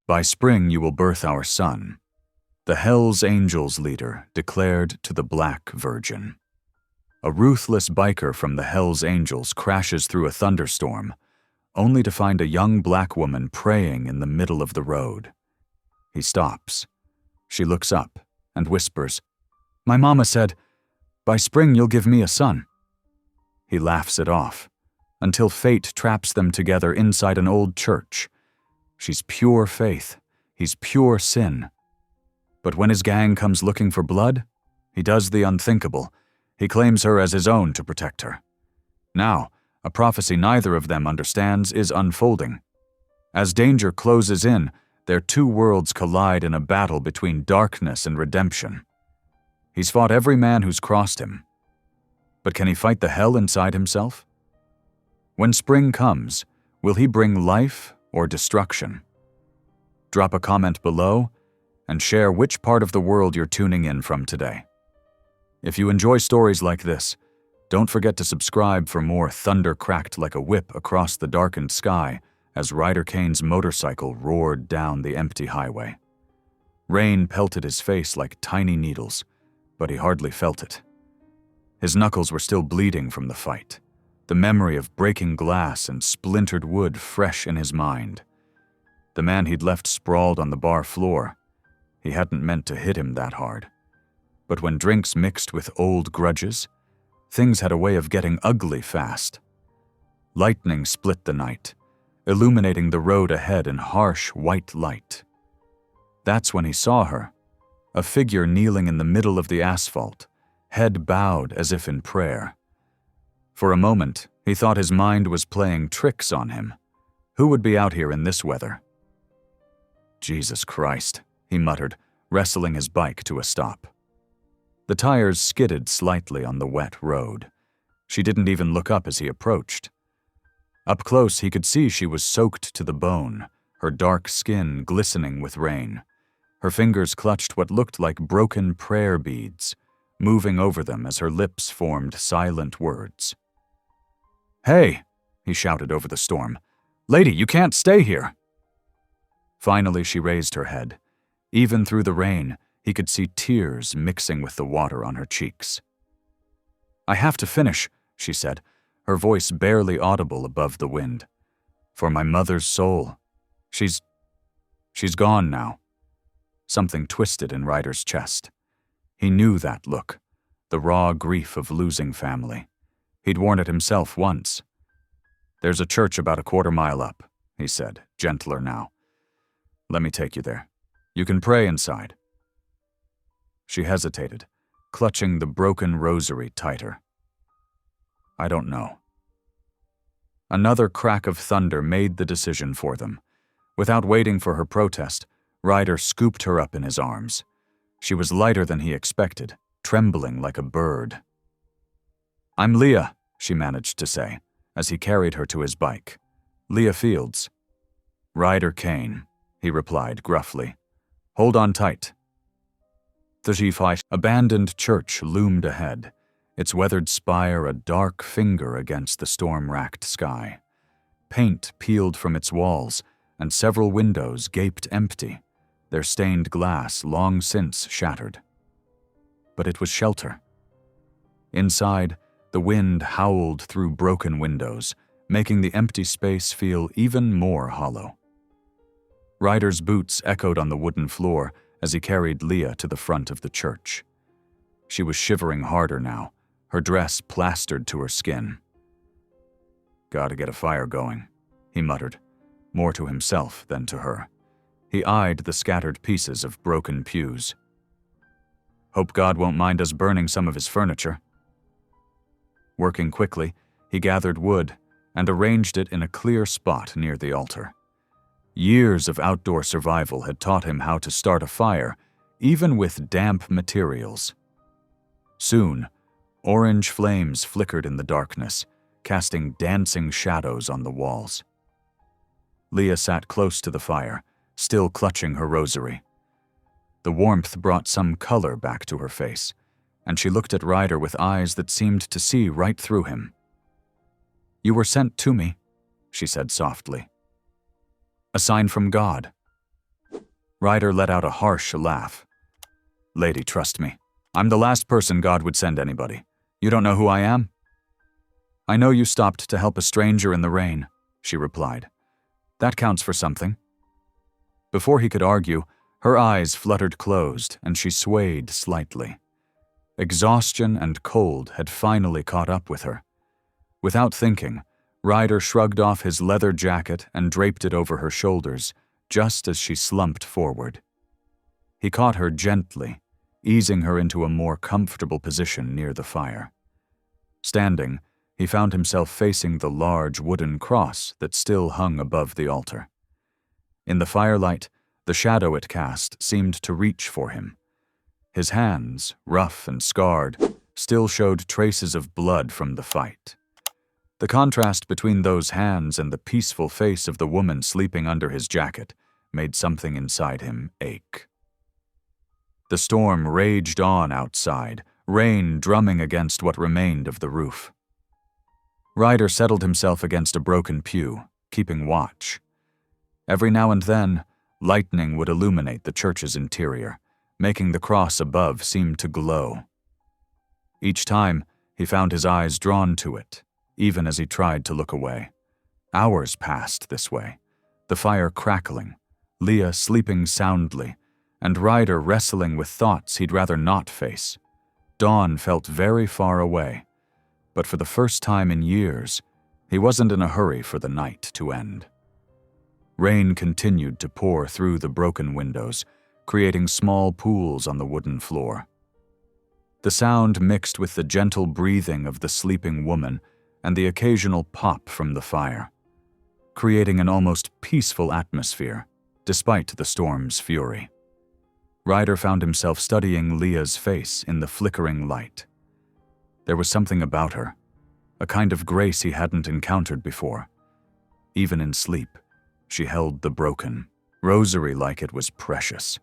By spring you will birth our son, the Hells Angels leader declared to the Black Virgin. A ruthless biker from the Hells Angels crashes through a thunderstorm, only to find a young black woman praying in the middle of the road. He stops. She looks up and whispers, "My mama said, by spring you'll give me a son." He laughs it off, until fate traps them together inside an old church. She's pure faith, he's pure sin. But when his gang comes looking for blood, he does the unthinkable. He claims her as his own to protect her. Now, a prophecy neither of them understands is unfolding. As danger closes in, their two worlds collide in a battle between darkness and redemption. He's fought every man who's crossed him. But can he fight the hell inside himself? When spring comes, will he bring life or destruction? Drop a comment below and share which part of the world you're tuning in from today. If you enjoy stories like this, don't forget to subscribe for more thunder cracked like a whip across the darkened sky as Ryder Kane's motorcycle roared down the empty highway. Rain pelted his face like tiny needles, but he hardly felt it. His knuckles were still bleeding from the fight, the memory of breaking glass and splintered wood fresh in his mind. The man he'd left sprawled on the bar floor. He hadn't meant to hit him that hard. But when drinks mixed with old grudges, things had a way of getting ugly fast. Lightning split the night, illuminating the road ahead in harsh white light. That's when he saw her, a figure kneeling in the middle of the asphalt, head bowed as if in prayer. For a moment, he thought his mind was playing tricks on him. Who would be out here in this weather? "Jesus Christ," he muttered, wrestling his bike to a stop. The tires skidded slightly on the wet road. She didn't even look up as he approached. Up close, he could see she was soaked to the bone, her dark skin glistening with rain. Her fingers clutched what looked like broken prayer beads, moving over them as her lips formed silent words. "Hey!" he shouted over the storm. "Lady, you can't stay here!" Finally, she raised her head. Even through the rain, he could see tears mixing with the water on her cheeks. "I have to finish," she said, her voice barely audible above the wind. "For my mother's soul. She's gone now." Something twisted in Ryder's chest. He knew that look, the raw grief of losing family. He'd worn it himself once. "There's a church about a quarter-mile up," he said, gentler now. "Let me take you there. You can pray inside." She hesitated, clutching the broken rosary tighter. "I don't know." Another crack of thunder made the decision for them. Without waiting for her protest, Ryder scooped her up in his arms. She was lighter than he expected, trembling like a bird. "I'm Leah," she managed to say, as he carried her to his bike. "Leah Fields." "Ryder Kane," he replied gruffly. "Hold on tight." The abandoned church loomed ahead, its weathered spire a dark finger against the storm-racked sky. Paint peeled from its walls, and several windows gaped empty, their stained glass long since shattered. But it was shelter. Inside, the wind howled through broken windows, making the empty space feel even more hollow. Ryder's boots echoed on the wooden floor as he carried Leah to the front of the church. She was shivering harder now, her dress plastered to her skin. "Gotta get a fire going," he muttered, more to himself than to her. He eyed the scattered pieces of broken pews. "Hope God won't mind us burning some of his furniture." Working quickly, he gathered wood and arranged it in a clear spot near the altar. Years of outdoor survival had taught him how to start a fire, even with damp materials. Soon, orange flames flickered in the darkness, casting dancing shadows on the walls. Leah sat close to the fire, still clutching her rosary. The warmth brought some color back to her face, and she looked at Ryder with eyes that seemed to see right through him. "You were sent to me," she said softly. "A sign from God." Ryder let out a harsh laugh. "Lady, trust me. I'm the last person God would send anybody. You don't know who I am?" "I know you stopped to help a stranger in the rain," she replied. "That counts for something." Before he could argue, her eyes fluttered closed and she swayed slightly. Exhaustion and cold had finally caught up with her. Without thinking, Ryder shrugged off his leather jacket and draped it over her shoulders, just as she slumped forward. He caught her gently, easing her into a more comfortable position near the fire. Standing, he found himself facing the large wooden cross that still hung above the altar. In the firelight, the shadow it cast seemed to reach for him. His hands, rough and scarred, still showed traces of blood from the fight. The contrast between those hands and the peaceful face of the woman sleeping under his jacket made something inside him ache. The storm raged on outside, rain drumming against what remained of the roof. Ryder settled himself against a broken pew, keeping watch. Every now and then, lightning would illuminate the church's interior, making the cross above seem to glow. Each time, he found his eyes drawn to it, even as he tried to look away. Hours passed this way, the fire crackling, Leah sleeping soundly, and Ryder wrestling with thoughts he'd rather not face. Dawn felt very far away, but for the first time in years, he wasn't in a hurry for the night to end. Rain continued to pour through the broken windows, creating small pools on the wooden floor. The sound mixed with the gentle breathing of the sleeping woman and the occasional pop from the fire, creating an almost peaceful atmosphere, despite the storm's fury. Ryder found himself studying Leah's face in the flickering light. There was something about her, a kind of grace he hadn't encountered before. Even in sleep, she held the broken, rosary like it was precious.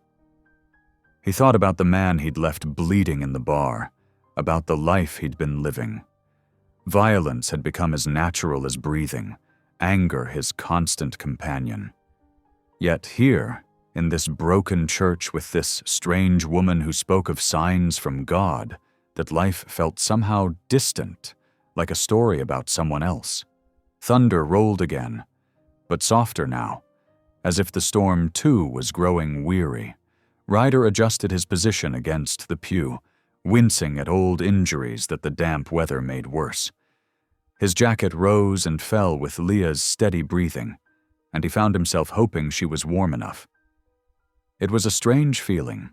He thought about the man he'd left bleeding in the bar, about the life he'd been living. Violence had become as natural as breathing, anger his constant companion. Yet here, in this broken church with this strange woman who spoke of signs from God, that life felt somehow distant, like a story about someone else. Thunder rolled again, but softer now, as if the storm too was growing weary. Ryder adjusted his position against the pew, wincing at old injuries that the damp weather made worse. His jacket rose and fell with Leah's steady breathing, and he found himself hoping she was warm enough. It was a strange feeling,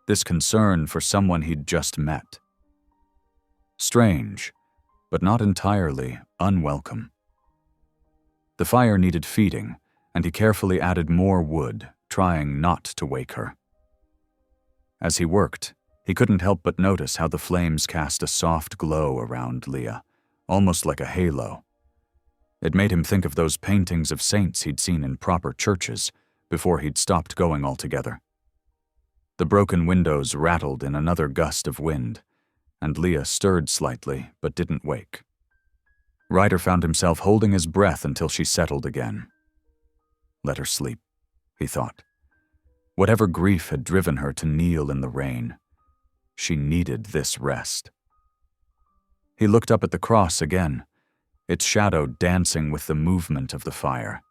this concern for someone he'd just met. Strange, but not entirely unwelcome. The fire needed feeding, and he carefully added more wood, trying not to wake her. As he worked, he couldn't help but notice how the flames cast a soft glow around Leah, almost like a halo. It made him think of those paintings of saints he'd seen in proper churches before he'd stopped going altogether. The broken windows rattled in another gust of wind, and Leah stirred slightly but didn't wake. Ryder found himself holding his breath until she settled again. Let her sleep, he thought. Whatever grief had driven her to kneel in the rain, she needed this rest. He looked up at the cross again, its shadow dancing with the movement of the fire.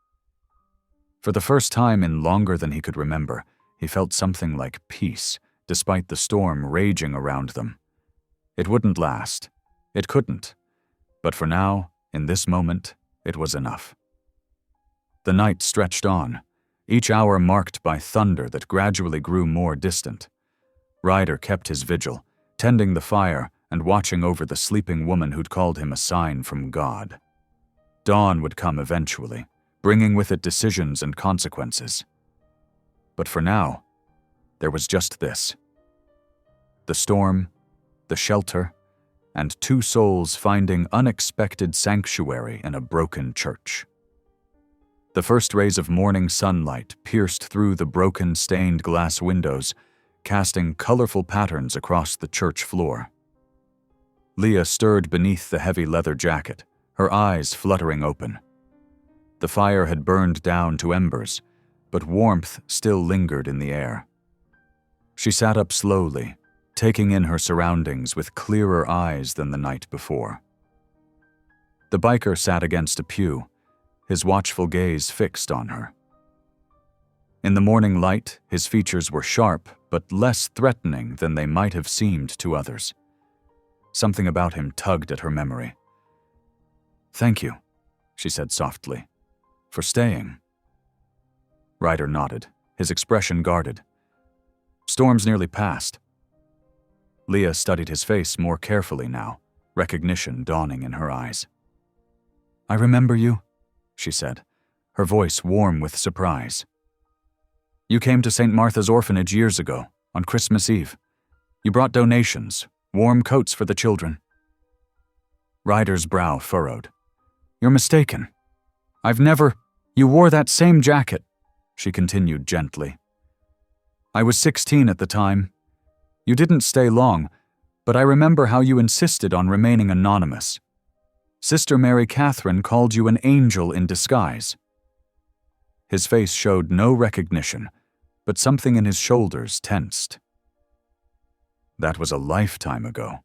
For the first time in longer than he could remember, he felt something like peace, despite the storm raging around them. It wouldn't last. It couldn't. But for now, in this moment, it was enough. The night stretched on, each hour marked by thunder that gradually grew more distant. Ryder kept his vigil, tending the fire and watching over the sleeping woman who'd called him a sign from God. Dawn would come eventually, bringing with it decisions and consequences. But for now, there was just this. The storm, the shelter, and two souls finding unexpected sanctuary in a broken church. The first rays of morning sunlight pierced through the broken stained glass windows, casting colorful patterns across the church floor. Leah stirred beneath the heavy leather jacket, her eyes fluttering open. The fire had burned down to embers, but warmth still lingered in the air. She sat up slowly, taking in her surroundings with clearer eyes than the night before. The biker sat against a pew, his watchful gaze fixed on her. In the morning light, his features were sharp but less threatening than they might have seemed to others. Something about him tugged at her memory. "Thank you," she said softly, "for staying." Ryder nodded, his expression guarded. "Storm's nearly passed." Leah studied his face more carefully now, recognition dawning in her eyes. "I remember you," she said, her voice warm with surprise. "You came to St. Martha's Orphanage years ago, on Christmas Eve. You brought donations, warm coats for the children." Ryder's brow furrowed. "You're mistaken. You wore that same jacket," she continued gently. "I was 16 at the time. You didn't stay long, but I remember how you insisted on remaining anonymous. Sister Mary Catherine called you an angel in disguise." His face showed no recognition, but something in his shoulders tensed. That was a lifetime ago.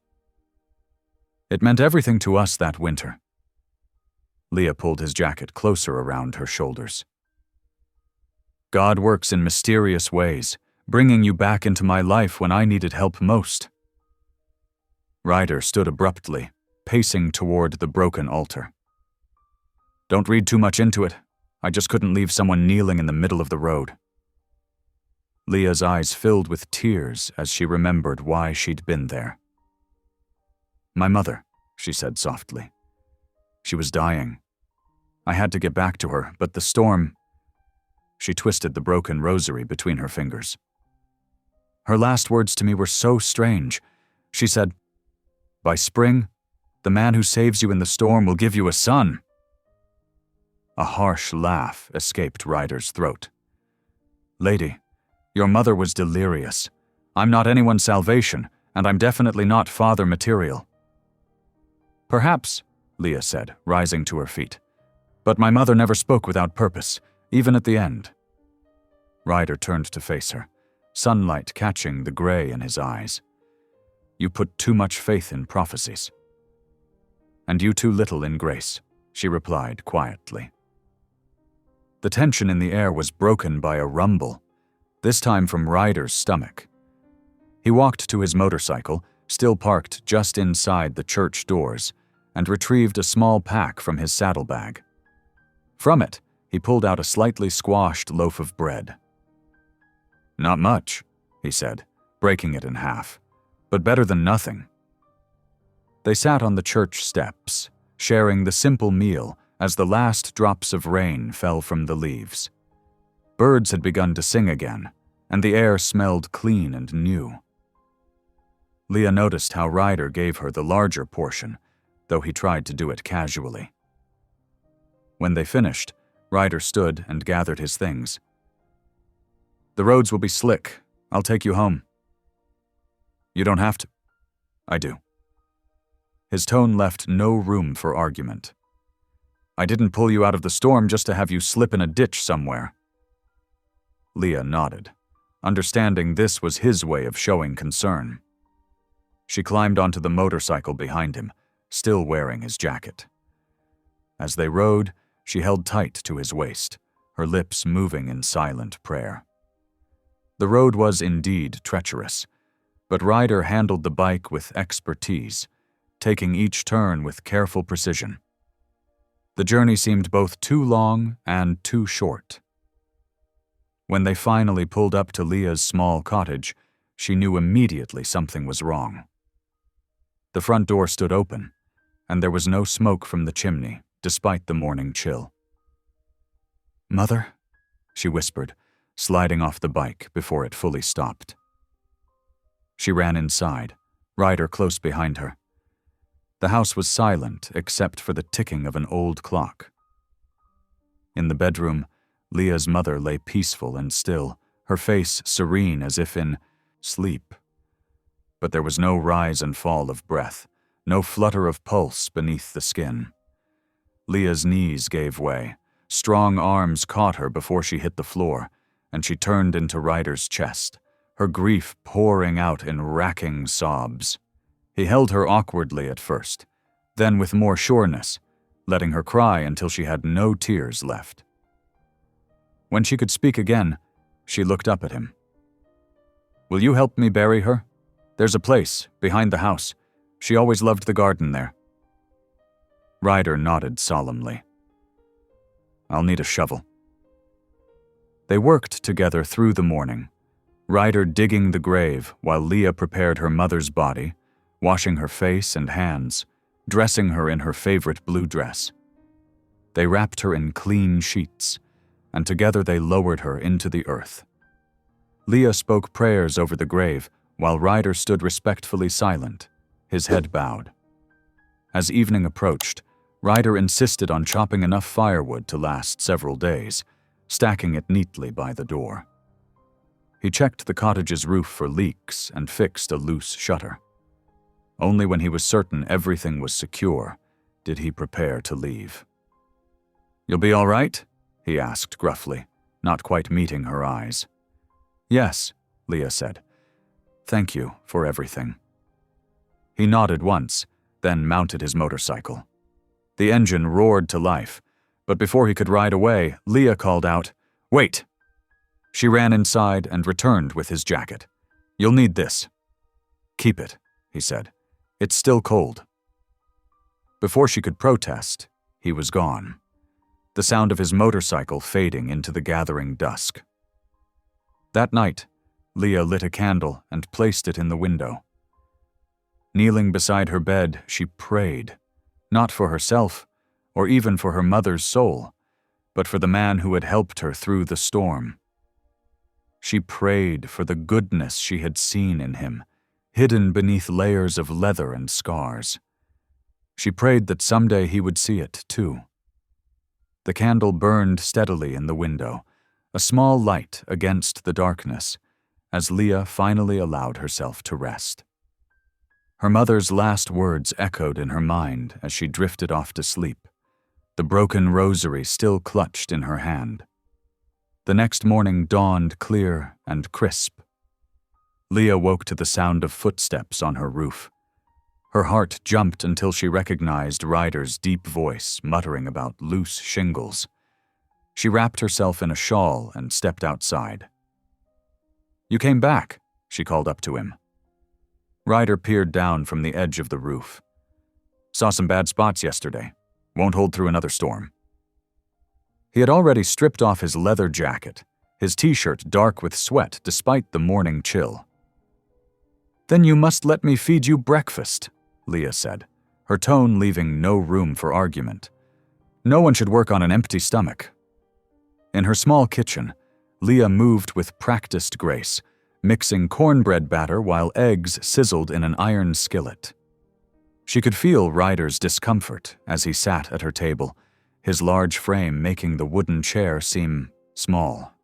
It meant everything to us that winter. Leah pulled his jacket closer around her shoulders. "God works in mysterious ways, bringing you back into my life when I needed help most." Ryder stood abruptly, pacing toward the broken altar. "Don't read too much into it. I just couldn't leave someone kneeling in the middle of the road." Leah's eyes filled with tears as she remembered why she'd been there. "My mother," she said softly. "She was dying. I had to get back to her, but the storm—" She twisted the broken rosary between her fingers. "Her last words to me were so strange. She said, 'By spring, the man who saves you in the storm will give you a son.'" A harsh laugh escaped Ryder's throat. "Lady, your mother was delirious. I'm not anyone's salvation, and I'm definitely not father material." "Perhaps," Leah said, rising to her feet. "But my mother never spoke without purpose, even at the end." Ryder turned to face her, sunlight catching the gray in his eyes. "You put too much faith in prophecies." "And you too little in grace," she replied quietly. The tension in the air was broken by a rumble, this time from Ryder's stomach. He walked to his motorcycle, still parked just inside the church doors, and retrieved a small pack from his saddlebag. From it, he pulled out a slightly squashed loaf of bread. "Not much," he said, breaking it in half, "but better than nothing." They sat on the church steps, sharing the simple meal as the last drops of rain fell from the leaves. Birds had begun to sing again, and the air smelled clean and new. Leah noticed how Ryder gave her the larger portion, though he tried to do it casually. When they finished, Ryder stood and gathered his things. "The roads will be slick. I'll take you home." "You don't have to." "I do." His tone left no room for argument. "I didn't pull you out of the storm just to have you slip in a ditch somewhere." Leah nodded, understanding this was his way of showing concern. She climbed onto the motorcycle behind him, still wearing his jacket. As they rode, she held tight to his waist, her lips moving in silent prayer. The road was indeed treacherous, but Ryder handled the bike with expertise, taking each turn with careful precision. The journey seemed both too long and too short. When they finally pulled up to Leah's small cottage, she knew immediately something was wrong. The front door stood open, and there was no smoke from the chimney, despite the morning chill. "Mother?" she whispered, sliding off the bike before it fully stopped. She ran inside, Ryder close behind her. The house was silent except for the ticking of an old clock. In the bedroom, Leah's mother lay peaceful and still, her face serene as if in sleep. But there was no rise and fall of breath, no flutter of pulse beneath the skin. Leah's knees gave way. Strong arms caught her before she hit the floor, and she turned into Ryder's chest, her grief pouring out in racking sobs. He held her awkwardly at first, then with more sureness, letting her cry until she had no tears left. When she could speak again, she looked up at him. "Will you help me bury her? There's a place, behind the house. She always loved the garden there." Ryder nodded solemnly. "I'll need a shovel." They worked together through the morning, Ryder digging the grave while Leah prepared her mother's body, washing her face and hands, dressing her in her favorite blue dress. They wrapped her in clean sheets, and together they lowered her into the earth. Leah spoke prayers over the grave while Ryder stood respectfully silent, his head bowed. As evening approached, Ryder insisted on chopping enough firewood to last several days, stacking it neatly by the door. He checked the cottage's roof for leaks and fixed a loose shutter. Only when he was certain everything was secure did he prepare to leave. "You'll be all right?" he asked gruffly, not quite meeting her eyes. "Yes," Leah said. "Thank you for everything." He nodded once, then mounted his motorcycle. The engine roared to life, but before he could ride away, Leah called out, "Wait!" She ran inside and returned with his jacket. "You'll need this." "Keep it," he said. "It's still cold." Before she could protest, he was gone, the sound of his motorcycle fading into the gathering dusk. That night, Leah lit a candle and placed it in the window. Kneeling beside her bed, she prayed, not for herself or even for her mother's soul, but for the man who had helped her through the storm. She prayed for the goodness she had seen in him, hidden beneath layers of leather and scars. She prayed that someday he would see it, too. The candle burned steadily in the window, a small light against the darkness, as Leah finally allowed herself to rest. Her mother's last words echoed in her mind as she drifted off to sleep, the broken rosary still clutched in her hand. The next morning dawned clear and crisp. Leah woke to the sound of footsteps on her roof. Her heart jumped until she recognized Ryder's deep voice muttering about loose shingles. She wrapped herself in a shawl and stepped outside. "You came back," she called up to him. Ryder peered down from the edge of the roof. "Saw some bad spots yesterday. Won't hold through another storm." He had already stripped off his leather jacket, his t-shirt dark with sweat despite the morning chill. "Then you must let me feed you breakfast," Leah said, her tone leaving no room for argument. No one should work on an empty stomach. In her small kitchen, Leah moved with practiced grace, mixing cornbread batter while eggs sizzled in an iron skillet. She could feel Ryder's discomfort as he sat at her table, his large frame making the wooden chair seem small.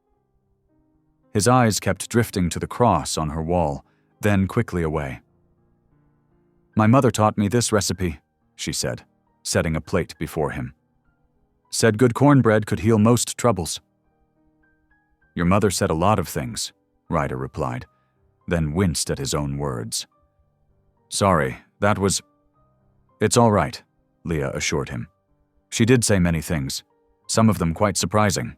His eyes kept drifting to the cross on her wall, then quickly away. "My mother taught me this recipe," she said, setting a plate before him. "Said good cornbread could heal most troubles." "Your mother said a lot of things," Ryder replied, then winced at his own words. "Sorry, that was—" "It's all right," Leah assured him. "She did say many things, some of them quite surprising."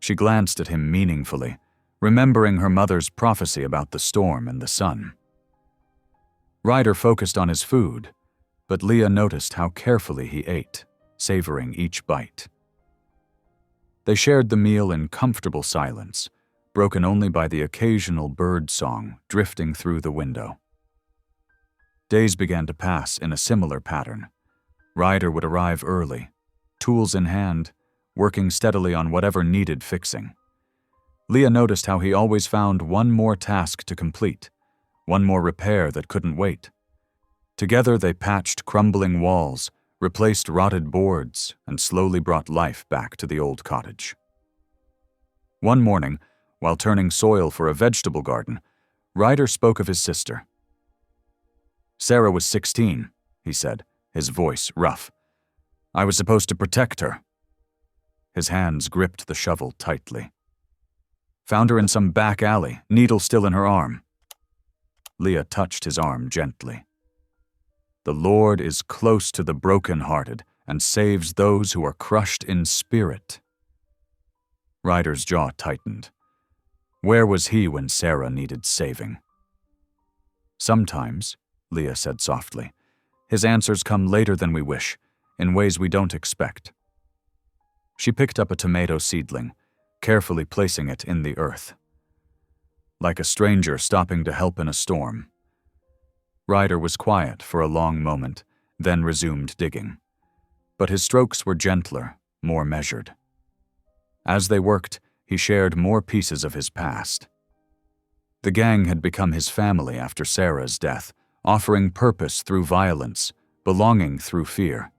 She glanced at him meaningfully, remembering her mother's prophecy about the storm and the sun. Ryder focused on his food, but Leah noticed how carefully he ate, savoring each bite. They shared the meal in comfortable silence, broken only by the occasional bird song drifting through the window. Days began to pass in a similar pattern. Ryder would arrive early, tools in hand, working steadily on whatever needed fixing. Leah noticed how he always found one more task to complete, one more repair that couldn't wait. Together they patched crumbling walls, replaced rotted boards, and slowly brought life back to the old cottage. One morning, while turning soil for a vegetable garden, Ryder spoke of his sister. "Sarah was 16, he said, his voice rough. "I was supposed to protect her." His hands gripped the shovel tightly. Found her in some back alley, needle still in her arm. Leah touched his arm gently. The Lord is close to the broken-hearted and saves those who are crushed in spirit. Ryder's jaw tightened. Where was he when Sarah needed saving? Sometimes, Leah said softly, his answers come later than we wish, in ways we don't expect. She picked up a tomato seedling, carefully placing it in the earth. Like a stranger stopping to help in a storm. Ryder was quiet for a long moment, then resumed digging. But his strokes were gentler, more measured. As they worked, he shared more pieces of his past. The gang had become his family after Sarah's death, offering purpose through violence, belonging through fear.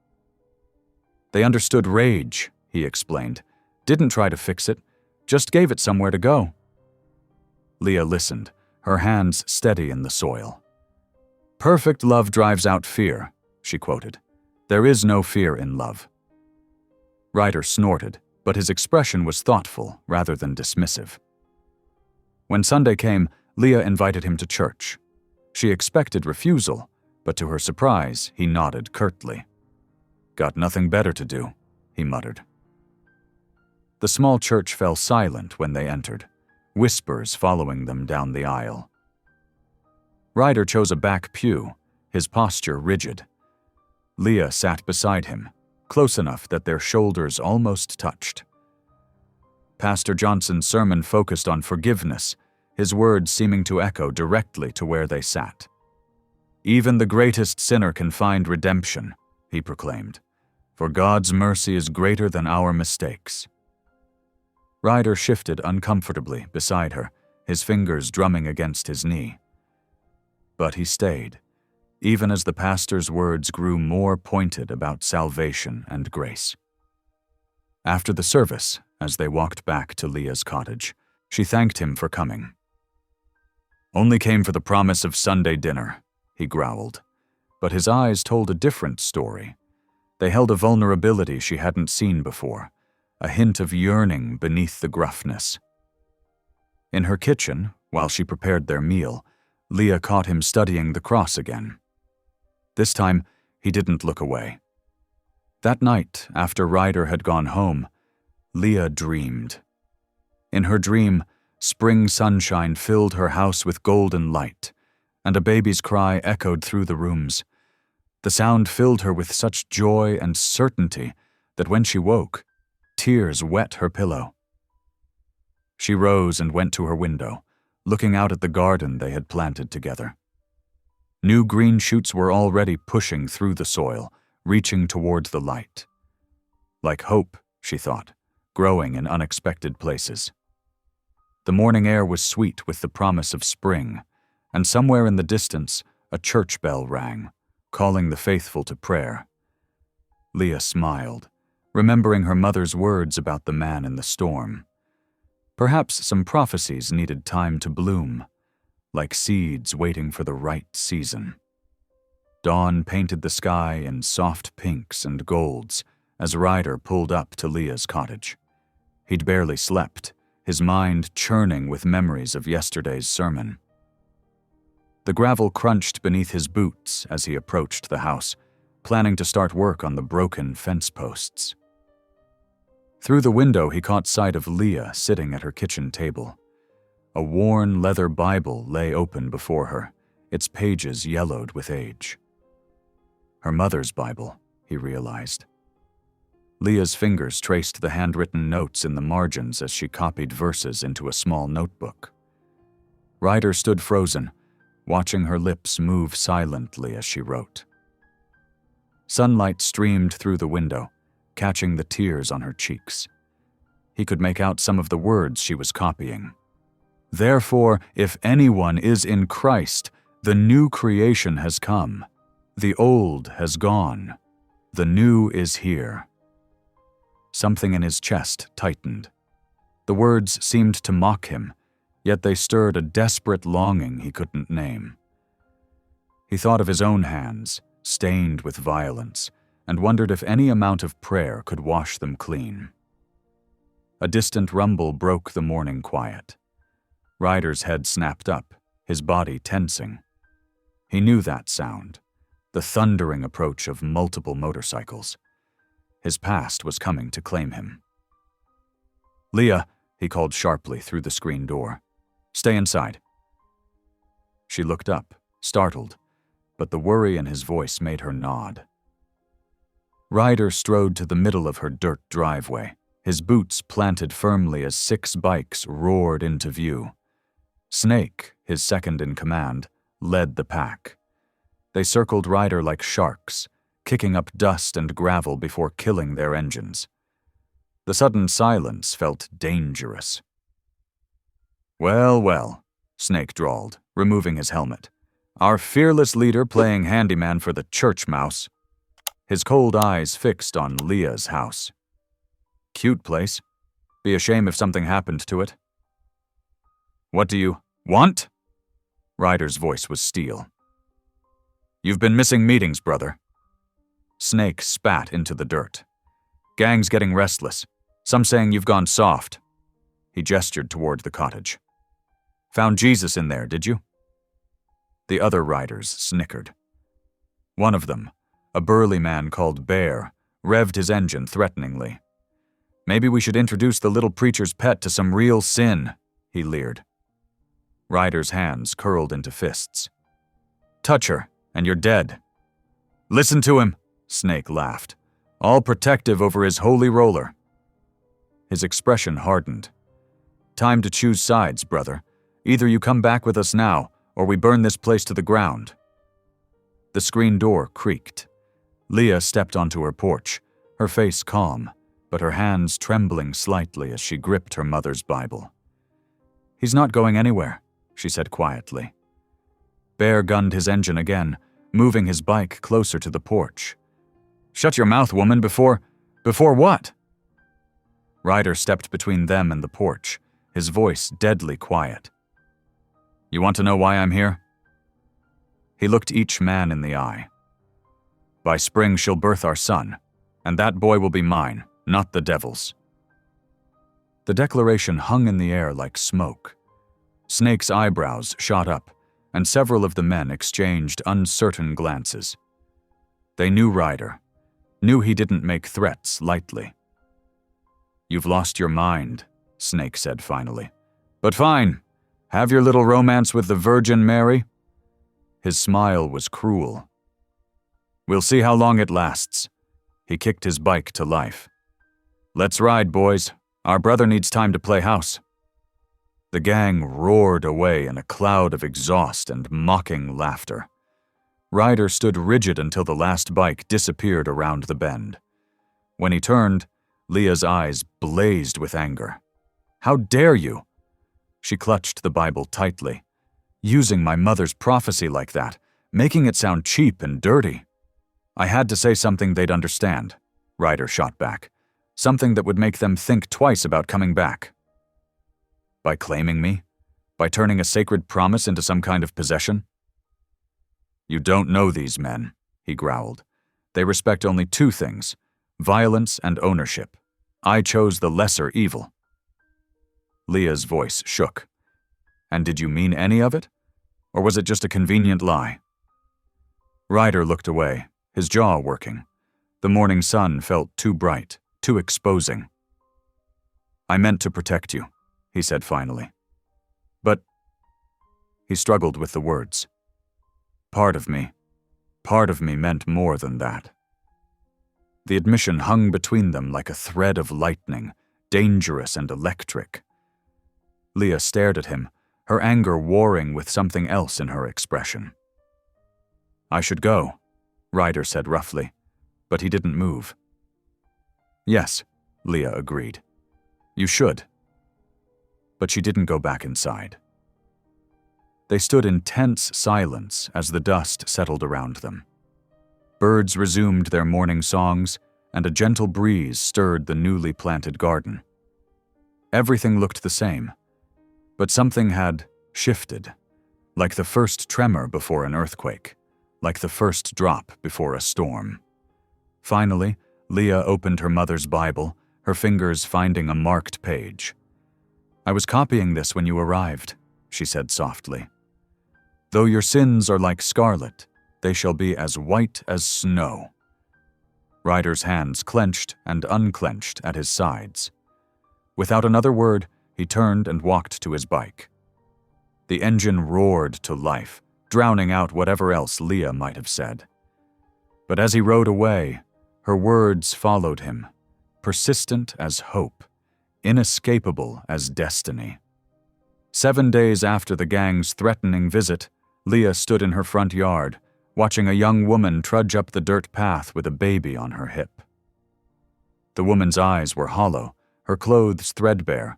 They understood rage, he explained, didn't try to fix it, just gave it somewhere to go. Leah listened, her hands steady in the soil. Perfect love drives out fear, she quoted. There is no fear in love. Ryder snorted, but his expression was thoughtful rather than dismissive. When Sunday came, Leah invited him to church. She expected refusal, but to her surprise, he nodded curtly. Got nothing better to do, he muttered. The small church fell silent when they entered, whispers following them down the aisle. Ryder chose a back pew, his posture rigid. Leah sat beside him, close enough that their shoulders almost touched. Pastor Johnson's sermon focused on forgiveness, his words seeming to echo directly to where they sat. Even the greatest sinner can find redemption, he proclaimed, for God's mercy is greater than our mistakes. Ryder shifted uncomfortably beside her, his fingers drumming against his knee. But he stayed, even as the pastor's words grew more pointed about salvation and grace. After the service, as they walked back to Leah's cottage, she thanked him for coming. Only came for the promise of Sunday dinner, he growled, but his eyes told a different story. They held a vulnerability she hadn't seen before, a hint of yearning beneath the gruffness. In her kitchen, while she prepared their meal, Leah caught him studying the cross again. This time, he didn't look away. That night, after Ryder had gone home, Leah dreamed. In her dream, spring sunshine filled her house with golden light, and a baby's cry echoed through the rooms. The sound filled her with such joy and certainty that when she woke, tears wet her pillow. She rose and went to her window, looking out at the garden they had planted together. New green shoots were already pushing through the soil, reaching toward the light. Like hope, she thought, growing in unexpected places. The morning air was sweet with the promise of spring, and somewhere in the distance, a church bell rang, calling the faithful to prayer. Leah smiled, remembering her mother's words about the man in the storm. Perhaps some prophecies needed time to bloom, like seeds waiting for the right season. Dawn painted the sky in soft pinks and golds as Ryder pulled up to Leah's cottage. He'd barely slept, his mind churning with memories of yesterday's sermon. The gravel crunched beneath his boots as he approached the house, planning to start work on the broken fence posts. Through the window, he caught sight of Leah sitting at her kitchen table. A worn leather Bible lay open before her, its pages yellowed with age. Her mother's Bible, he realized. Leah's fingers traced the handwritten notes in the margins as she copied verses into a small notebook. Ryder stood frozen, watching her lips move silently as she wrote. Sunlight streamed through the window, catching the tears on her cheeks. He could make out some of the words she was copying. Therefore, if anyone is in Christ, the new creation has come. The old has gone. The new is here. Something in his chest tightened. The words seemed to mock him, yet they stirred a desperate longing he couldn't name. He thought of his own hands, stained with violence, and wondered if any amount of prayer could wash them clean. A distant rumble broke the morning quiet. Ryder's head snapped up, his body tensing. He knew that sound, the thundering approach of multiple motorcycles. His past was coming to claim him. "Leah," he called sharply through the screen door. "Stay inside." She looked up, startled, but the worry in his voice made her nod. Ryder strode to the middle of her dirt driveway, his boots planted firmly as 6 bikes roared into view. Snake, his second in command, led the pack. They circled Ryder like sharks, kicking up dust and gravel before killing their engines. The sudden silence felt dangerous. "Well, well," Snake drawled, removing his helmet. "Our fearless leader playing handyman for the church mouse." His cold eyes fixed on Leah's house. "Cute place. Be a shame if something happened to it." "What do you want?" Ryder's voice was steel. "You've been missing meetings, brother." Snake spat into the dirt. "Gang's getting restless. Some saying you've gone soft." He gestured toward the cottage. "Found Jesus in there, did you?" The other riders snickered. One of them, a burly man called Bear, revved his engine threateningly. "Maybe we should introduce the little preacher's pet to some real sin," he leered. Ryder's hands curled into fists. "Touch her, and you're dead." "Listen to him," Snake laughed, all protective over his holy roller. His expression hardened. "Time to choose sides, brother. Either you come back with us now, or we burn this place to the ground." The screen door creaked. Leah stepped onto her porch, her face calm, but her hands trembling slightly as she gripped her mother's Bible. "He's not going anywhere," she said quietly. Bear gunned his engine again, moving his bike closer to the porch. "Shut your mouth, woman, before what?" Ryder stepped between them and the porch, his voice deadly quiet. "You want to know why I'm here?" He looked each man in the eye. "By spring she'll birth our son, and that boy will be mine, not the devil's." The declaration hung in the air like smoke. Snake's eyebrows shot up, and several of the men exchanged uncertain glances. They knew Ryder, knew he didn't make threats lightly. "You've lost your mind," Snake said finally. "But fine, have your little romance with the Virgin Mary." His smile was cruel. "We'll see how long it lasts." He kicked his bike to life. "Let's ride, boys. Our brother needs time to play house." The gang roared away in a cloud of exhaust and mocking laughter. Ryder stood rigid until the last bike disappeared around the bend. When he turned, Leah's eyes blazed with anger. "How dare you?" She clutched the Bible tightly. "Using my mother's prophecy like that, making it sound cheap and dirty." "I had to say something they'd understand," Ryder shot back. "Something that would make them think twice about coming back." "By claiming me? By turning a sacred promise into some kind of possession?" "You don't know these men," he growled. "They respect only 2 things, violence and ownership. I chose the lesser evil." Leah's voice shook. "And did you mean any of it? Or was it just a convenient lie?" Ryder looked away, his jaw working. The morning sun felt too bright, too exposing. "I meant to protect you," he said finally. "But—" He struggled with the words. Part of me meant more than that." The admission hung between them like a thread of lightning, dangerous and electric. Leah stared at him, her anger warring with something else in her expression. "I should go," Ryder said roughly, but he didn't move. "Yes," Leah agreed. "You should." But she didn't go back inside. They stood in tense silence as the dust settled around them. Birds resumed their morning songs, and a gentle breeze stirred the newly planted garden. Everything looked the same, but something had shifted, like the first tremor before an earthquake, like the first drop before a storm. Finally, Leah opened her mother's Bible, her fingers finding a marked page. "I was copying this when you arrived," she said softly. "Though your sins are like scarlet, they shall be as white as snow." Ryder's hands clenched and unclenched at his sides. Without another word, he turned and walked to his bike. The engine roared to life, drowning out whatever else Leah might have said. But as he rode away, her words followed him, persistent as hope, inescapable as destiny. 7 days after the gang's threatening visit, Leah stood in her front yard, watching a young woman trudge up the dirt path with a baby on her hip. The woman's eyes were hollow, her clothes threadbare,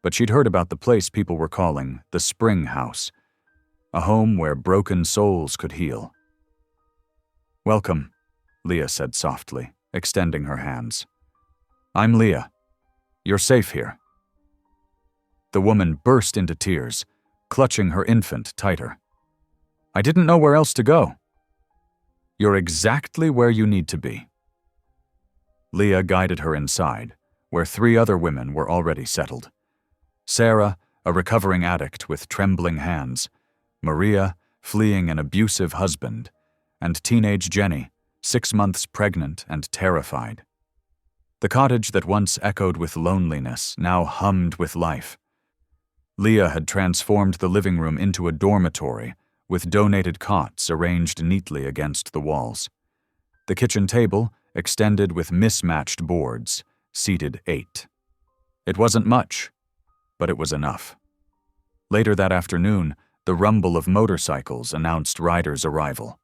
but she'd heard about the place people were calling the Spring House, a home where broken souls could heal. "Welcome," Leah said softly, extending her hands. "I'm Leah. You're safe here." The woman burst into tears, clutching her infant tighter. "I didn't know where else to go." "You're exactly where you need to be." Leah guided her inside, where 3 other women were already settled. Sarah, a recovering addict with trembling hands, Maria, fleeing an abusive husband, and teenage Jenny, 6 months pregnant and terrified. The cottage that once echoed with loneliness now hummed with life. Leah had transformed the living room into a dormitory, with donated cots arranged neatly against the walls. The kitchen table, extended with mismatched boards, seated 8. It wasn't much, but it was enough. Later that afternoon, the rumble of motorcycles announced Ryder's arrival.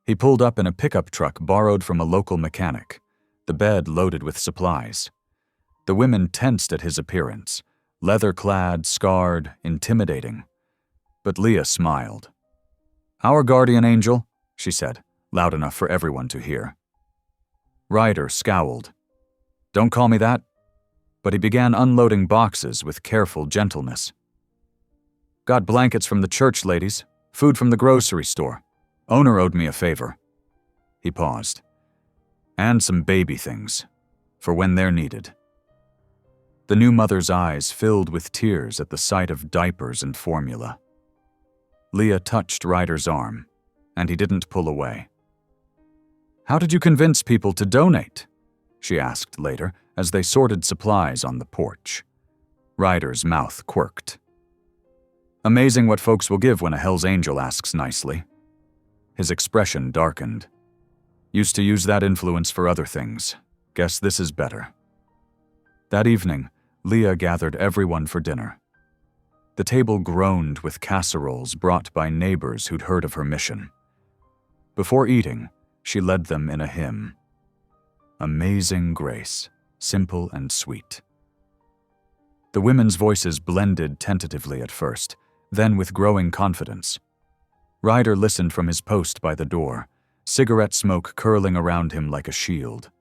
He pulled up in a pickup truck borrowed from a local mechanic, the bed loaded with supplies. The women tensed at his appearance, leather-clad, scarred, intimidating. But Leah smiled. "Our guardian angel," she said, loud enough for everyone to hear. Ryder scowled. "Don't call me that." But he began unloading boxes with careful gentleness. "Got blankets from the church, ladies, food from the grocery store. Owner owed me a favor." He paused. "And some baby things, for when they're needed." The new mother's eyes filled with tears at the sight of diapers and formula. Leah touched Ryder's arm, and he didn't pull away. "How did you convince people to donate?" she asked later as they sorted supplies on the porch. Ryder's mouth quirked. "Amazing what folks will give when a Hell's Angel asks nicely." His expression darkened. "Used to use that influence for other things. Guess this is better." That evening, Leah gathered everyone for dinner. The table groaned with casseroles brought by neighbors who'd heard of her mission. Before eating, she led them in a hymn. Amazing Grace, simple and sweet. The women's voices blended tentatively at first, then with growing confidence. Ryder listened from his post by the door, cigarette smoke curling around him like a shield.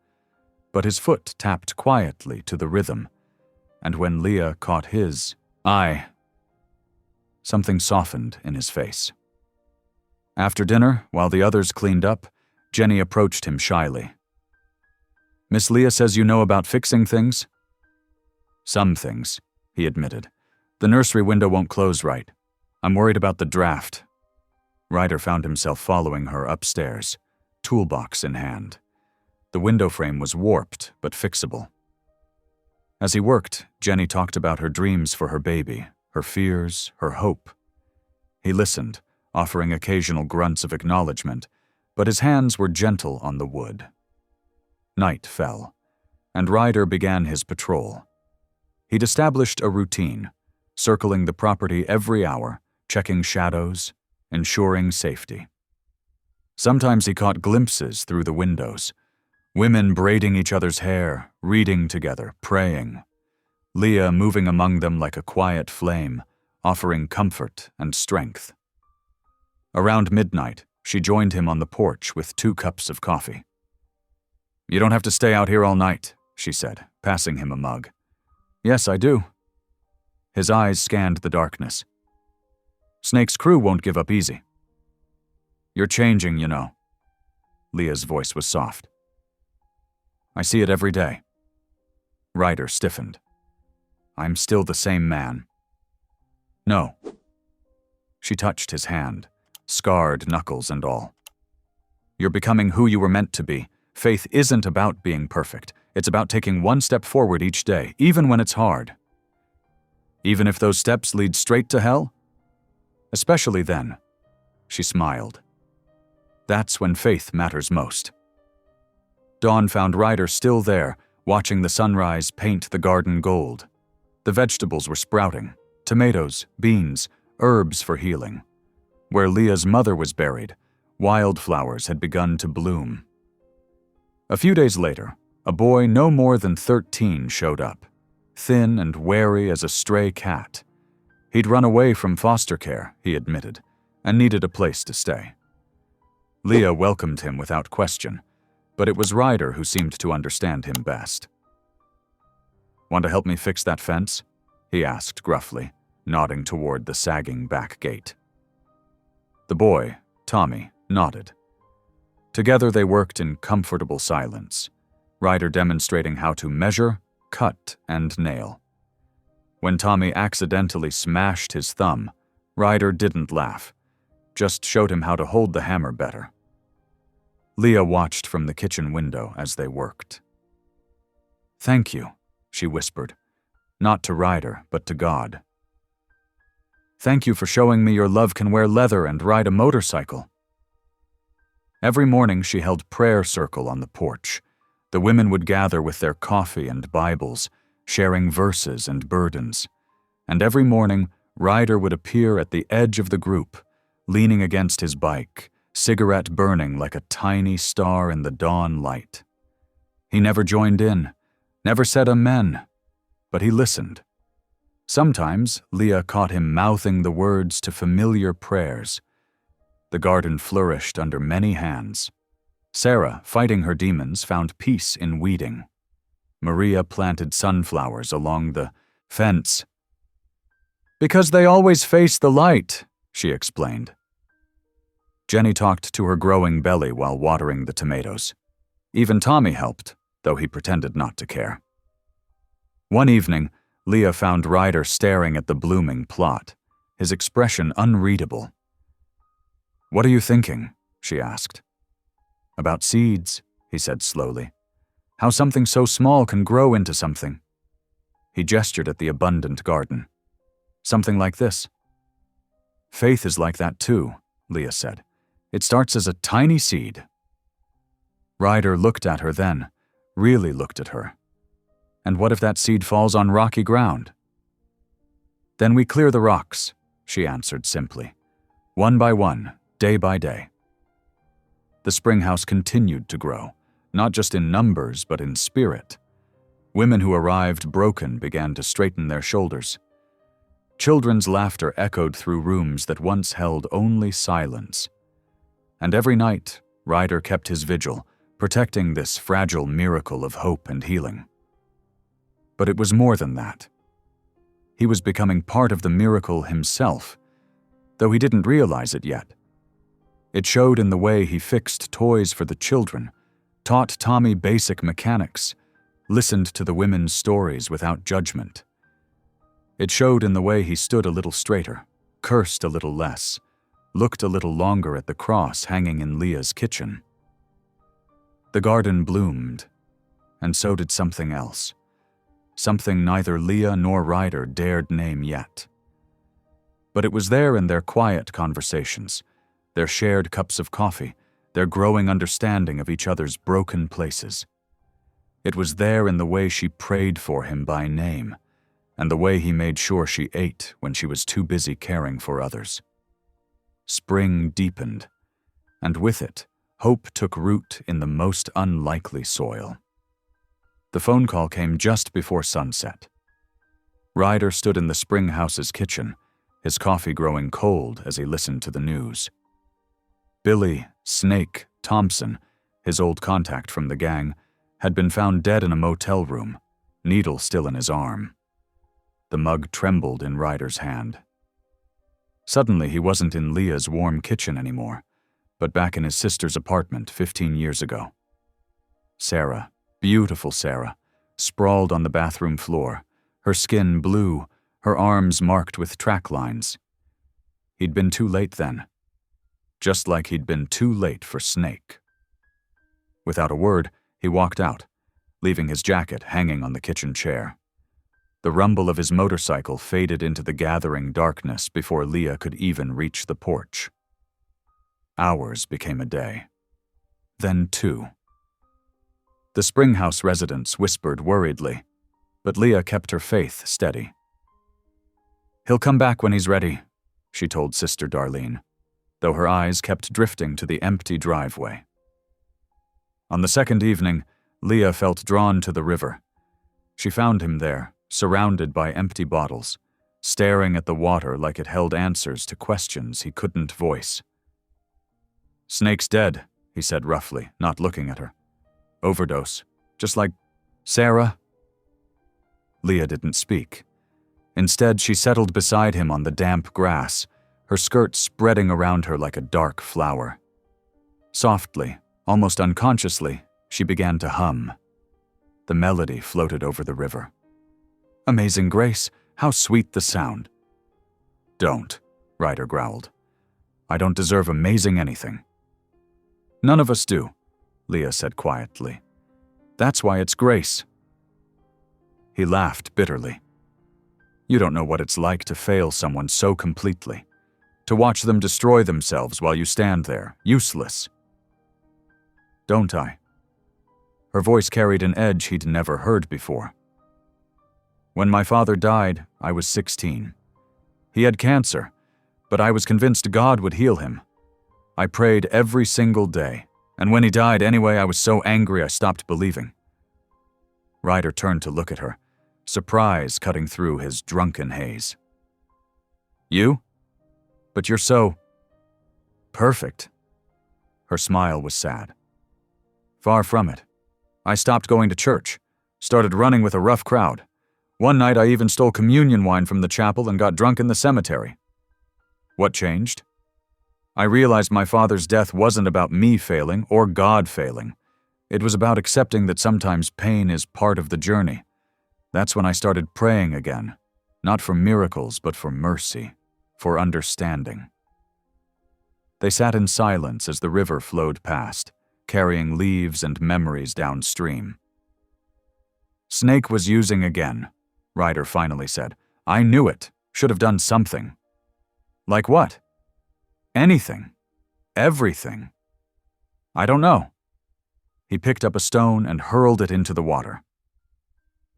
But his foot tapped quietly to the rhythm, and when Leah caught his eye, something softened in his face. After dinner, while the others cleaned up, Jenny approached him shyly. "Miss Leah says you know about fixing things?" "Some things," he admitted. "The nursery window won't close right. I'm worried about the draft." Ryder found himself following her upstairs, toolbox in hand. The window frame was warped but fixable. As he worked, Jenny talked about her dreams for her baby, her fears, her hope. He listened, offering occasional grunts of acknowledgement, but his hands were gentle on the wood. Night fell, and Ryder began his patrol. He'd established a routine, circling the property every hour, checking shadows, ensuring safety. Sometimes he caught glimpses through the windows. Women braiding each other's hair, reading together, praying. Leah moving among them like a quiet flame, offering comfort and strength. Around midnight, she joined him on the porch with 2 cups of coffee. "You don't have to stay out here all night," she said, passing him a mug. "Yes, I do." His eyes scanned the darkness. "Snake's crew won't give up easy." "You're changing, you know." Leah's voice was soft. "I see it every day." Ryder stiffened. I'm still the same man. No. She touched his hand, scarred knuckles and all. You're becoming who you were meant to be. Faith isn't about being perfect. It's about taking one step forward each day, even when it's hard. Even if those steps lead straight to hell? Especially then. She smiled. That's when faith matters most. Dawn found Ryder still there, watching the sunrise paint the garden gold. The vegetables were sprouting, tomatoes, beans, herbs for healing. Where Leah's mother was buried, wildflowers had begun to bloom. A few days later, a boy no more than 13 showed up, thin and wary as a stray cat. He'd run away from foster care, he admitted, and needed a place to stay. Leah welcomed him without question, but it was Ryder who seemed to understand him best. Want to help me fix that fence? He asked gruffly, nodding toward the sagging back gate. The boy, Tommy, nodded. Together they worked in comfortable silence, Ryder demonstrating how to measure, cut, and nail. When Tommy accidentally smashed his thumb, Ryder didn't laugh, just showed him how to hold the hammer better. Leah watched from the kitchen window as they worked. Thank you, she whispered, not to Ryder, but to God. Thank you for showing me your love can wear leather and ride a motorcycle. Every morning she held prayer circle on the porch. The women would gather with their coffee and Bibles, sharing verses and burdens. And every morning, Ryder would appear at the edge of the group, leaning against his bike, cigarette burning like a tiny star in the dawn light. He never joined in, never said amen, but he listened. Sometimes Leah caught him mouthing the words to familiar prayers. The garden flourished under many hands. Sarah, fighting her demons, found peace in weeding. Maria planted sunflowers along the fence. Because they always face the light, she explained. Jenny talked to her growing belly while watering the tomatoes. Even Tommy helped, though he pretended not to care. One evening, Leah found Ryder staring at the blooming plot, his expression unreadable. What are you thinking? She asked. About seeds, he said slowly. How something so small can grow into something. He gestured at the abundant garden. Something like this. Faith is like that too, Leah said. It starts as a tiny seed. Ryder looked at her then, really looked at her. And what if that seed falls on rocky ground? Then we clear the rocks, she answered simply. One by one, day by day. The spring house continued to grow, not just in numbers but in spirit. Women who arrived broken began to straighten their shoulders. Children's laughter echoed through rooms that once held only silence. And every night, Ryder kept his vigil, protecting this fragile miracle of hope and healing. But it was more than that. He was becoming part of the miracle himself, though he didn't realize it yet. It showed in the way he fixed toys for the children, taught Tommy basic mechanics, listened to the women's stories without judgment. It showed in the way he stood a little straighter, cursed a little less, looked a little longer at the cross hanging in Leah's kitchen. The garden bloomed, and so did something else. Something neither Leah nor Ryder dared name yet. But it was there in their quiet conversations, their shared cups of coffee, their growing understanding of each other's broken places. It was there in the way she prayed for him by name, and the way he made sure she ate when she was too busy caring for others. Spring deepened, and with it, hope took root in the most unlikely soil. The phone call came just before sunset. Ryder stood in the spring house's kitchen, his coffee growing cold as he listened to the news. Billy Snake Thompson, his old contact from the gang, had been found dead in a motel room, needle still in his arm. The mug trembled in Ryder's hand. Suddenly he wasn't in Leah's warm kitchen anymore, but back in his sister's apartment 15 years ago. Sarah, beautiful Sarah, sprawled on the bathroom floor, her skin blue, her arms marked with track lines. He'd been too late then. Just like he'd been too late for Snake. Without a word, he walked out, leaving his jacket hanging on the kitchen chair. The rumble of his motorcycle faded into the gathering darkness before Leah could even reach the porch. Hours became a day. Then 2. The Springhouse residents whispered worriedly, but Leah kept her faith steady. "He'll come back when he's ready," she told Sister Darlene, though her eyes kept drifting to the empty driveway. On the second evening, Leah felt drawn to the river. She found him there, surrounded by empty bottles, staring at the water like it held answers to questions he couldn't voice. "Snake's dead," he said roughly, not looking at her. "Overdose. Just like Sarah." Leah didn't speak. Instead, she settled beside him on the damp grass, her skirt spreading around her like a dark flower. Softly, almost unconsciously, she began to hum. The melody floated over the river. "Amazing Grace, how sweet the sound." "Don't," Ryder growled. "I don't deserve amazing anything." "None of us do," Leah said quietly. "That's why it's grace." He laughed bitterly. "You don't know what it's like to fail someone so completely, to watch them destroy themselves while you stand there, useless." "Don't I?" Her voice carried an edge he'd never heard before. "When my father died, I was 16. He had cancer, but I was convinced God would heal him. I prayed every single day, and when he died anyway, I was so angry I stopped believing." Ryder turned to look at her, surprise cutting through his drunken haze. "You? But you're so perfect." Her smile was sad. "Far from it. I stopped going to church, started running with a rough crowd. One night I even stole communion wine from the chapel and got drunk in the cemetery. What changed? I realized my father's death wasn't about me failing or God failing. It was about accepting that sometimes pain is part of the journey. That's when I started praying again, not for miracles but for mercy, for understanding." They sat in silence as the river flowed past, carrying leaves and memories downstream. "Snake was using again," Ryder finally said. "I knew it. Should have done something." "Like what?" "Anything. Everything." "I don't know." He picked up a stone and hurled it into the water.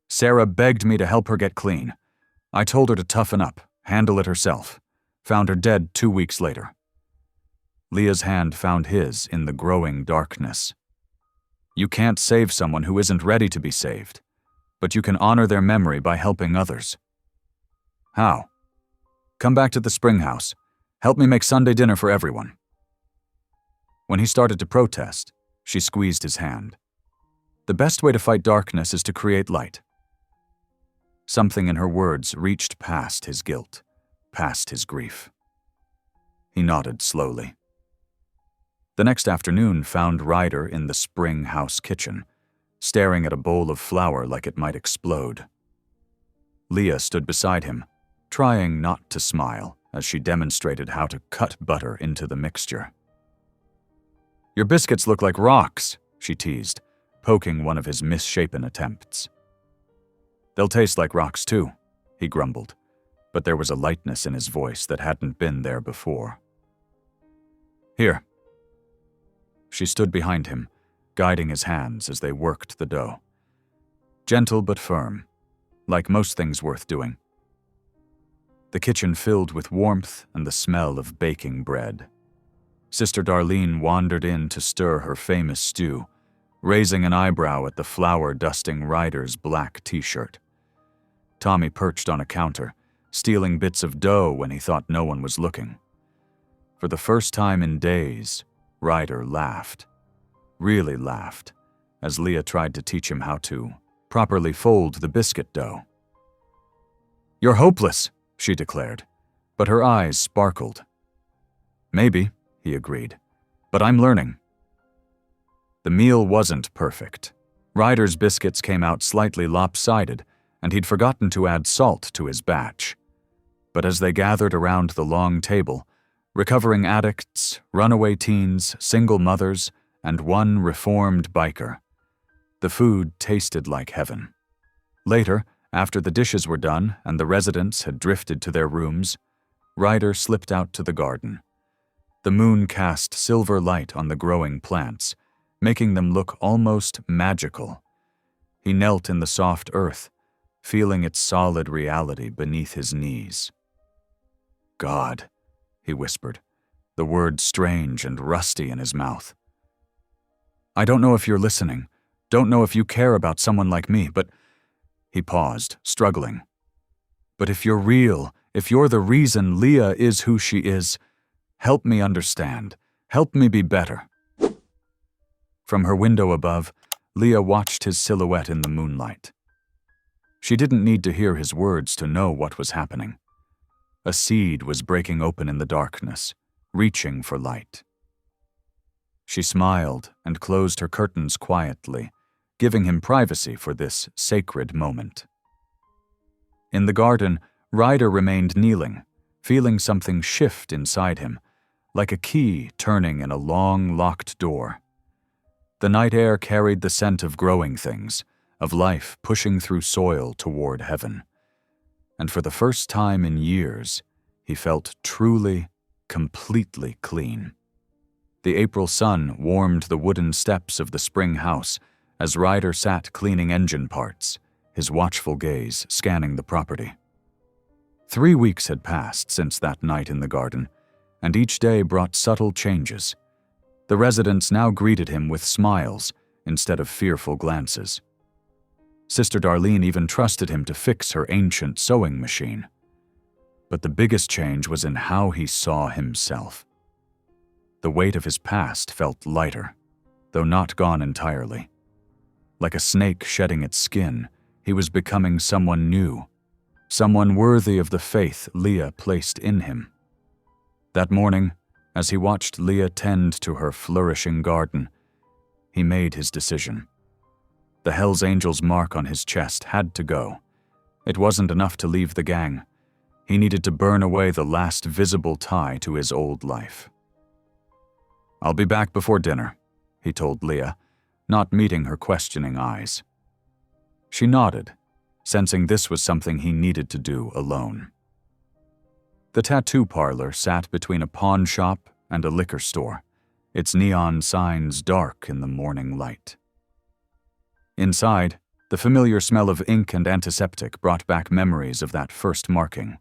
"Sarah begged me to help her get clean. I told her to toughen up, handle it herself. Found her dead 2 weeks later." Leah's hand found his in the growing darkness. "You can't save someone who isn't ready to be saved, but you can honor their memory by helping others." "How?" "Come back to the Springhouse. Help me make Sunday dinner for everyone." When he started to protest, she squeezed his hand. "The best way to fight darkness is to create light." Something in her words reached past his guilt, past his grief. He nodded slowly. The next afternoon found Ryder in the Springhouse kitchen, staring at a bowl of flour like it might explode. Leah stood beside him, trying not to smile as she demonstrated how to cut butter into the mixture. "Your biscuits look like rocks," she teased, poking one of his misshapen attempts. "They'll taste like rocks too," he grumbled, but there was a lightness in his voice that hadn't been there before. "Here." She stood behind him, guiding his hands as they worked the dough. Gentle but firm, like most things worth doing. The kitchen filled with warmth and the smell of baking bread. Sister Darlene wandered in to stir her famous stew, raising an eyebrow at the flour-dusting Ryder's black t-shirt. Tommy perched on a counter, stealing bits of dough when he thought no one was looking. For the first time in days, Ryder laughed. Really laughed, as Leah tried to teach him how to properly fold the biscuit dough. "You're hopeless," she declared, but her eyes sparkled. "Maybe," he agreed, "but I'm learning." The meal wasn't perfect, Ryder's biscuits came out slightly lopsided, and he'd forgotten to add salt to his batch. But as they gathered around the long table, recovering addicts, runaway teens, single mothers, and one reformed biker, the food tasted like heaven. Later, after the dishes were done and the residents had drifted to their rooms, Ryder slipped out to the garden. The moon cast silver light on the growing plants, making them look almost magical. He knelt in the soft earth, feeling its solid reality beneath his knees. God, he whispered, the word strange and rusty in his mouth. I don't know if you're listening, don't know if you care about someone like me, but... He paused, struggling. But if you're real, if you're the reason Leah is who she is, help me understand. Help me be better. From her window above, Leah watched his silhouette in the moonlight. She didn't need to hear his words to know what was happening. A seed was breaking open in the darkness, reaching for light. She smiled and closed her curtains quietly, giving him privacy for this sacred moment. In the garden, Ryder remained kneeling, feeling something shift inside him, like a key turning in a long, locked door. The night air carried the scent of growing things, of life pushing through soil toward heaven. And for the first time in years, he felt truly, completely clean. The April sun warmed the wooden steps of the spring house as Ryder sat cleaning engine parts, his watchful gaze scanning the property. 3 weeks had passed since that night in the garden, and each day brought subtle changes. The residents now greeted him with smiles instead of fearful glances. Sister Darlene even trusted him to fix her ancient sewing machine. But the biggest change was in how he saw himself. The weight of his past felt lighter, though not gone entirely. Like a snake shedding its skin, he was becoming someone new, someone worthy of the faith Leah placed in him. That morning, as he watched Leah tend to her flourishing garden, he made his decision. The Hells Angels mark on his chest had to go. It wasn't enough to leave the gang. He needed to burn away the last visible tie to his old life. I'll be back before dinner, he told Leah, not meeting her questioning eyes. She nodded, sensing this was something he needed to do alone. The tattoo parlor sat between a pawn shop and a liquor store, its neon signs dark in the morning light. Inside, the familiar smell of ink and antiseptic brought back memories of that first marking.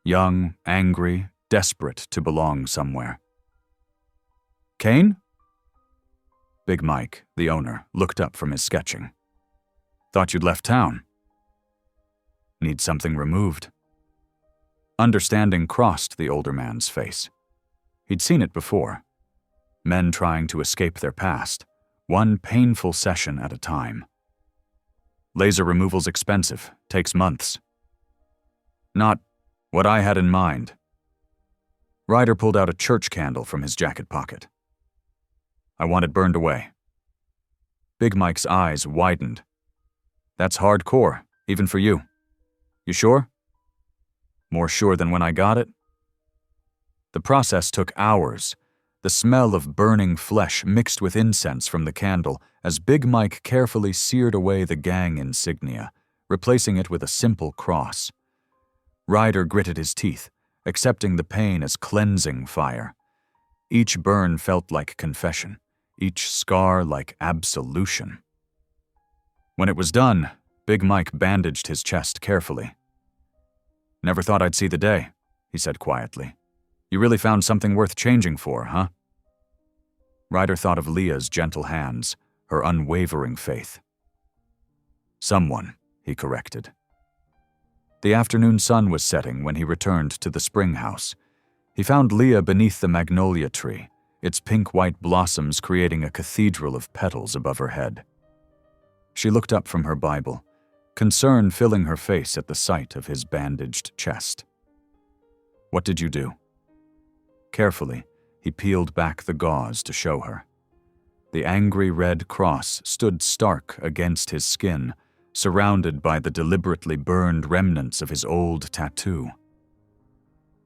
Young, angry, desperate to belong somewhere. Kane? Big Mike, the owner, looked up from his sketching. Thought you'd left town. Need something removed. Understanding crossed the older man's face. He'd seen it before. Men trying to escape their past, one painful session at a time. Laser removal's expensive, takes months. Not what I had in mind. Ryder pulled out a church candle from his jacket pocket. I want it burned away. Big Mike's eyes widened. That's hardcore, even for you. You sure? More sure than when I got it? The process took hours, the smell of burning flesh mixed with incense from the candle as Big Mike carefully seared away the gang insignia, replacing it with a simple cross. Ryder gritted his teeth, accepting the pain as cleansing fire. Each burn felt like confession, each scar like absolution. When it was done, Big Mike bandaged his chest carefully. Never thought I'd see the day, he said quietly. You really found something worth changing for, huh? Ryder thought of Leah's gentle hands, her unwavering faith. Someone, he corrected. The afternoon sun was setting when he returned to the spring house. He found Leah beneath the magnolia tree, its pink-white blossoms creating a cathedral of petals above her head. She looked up from her Bible, concern filling her face at the sight of his bandaged chest. What did you do? Carefully, he peeled back the gauze to show her. The angry red cross stood stark against his skin, surrounded by the deliberately burned remnants of his old tattoo.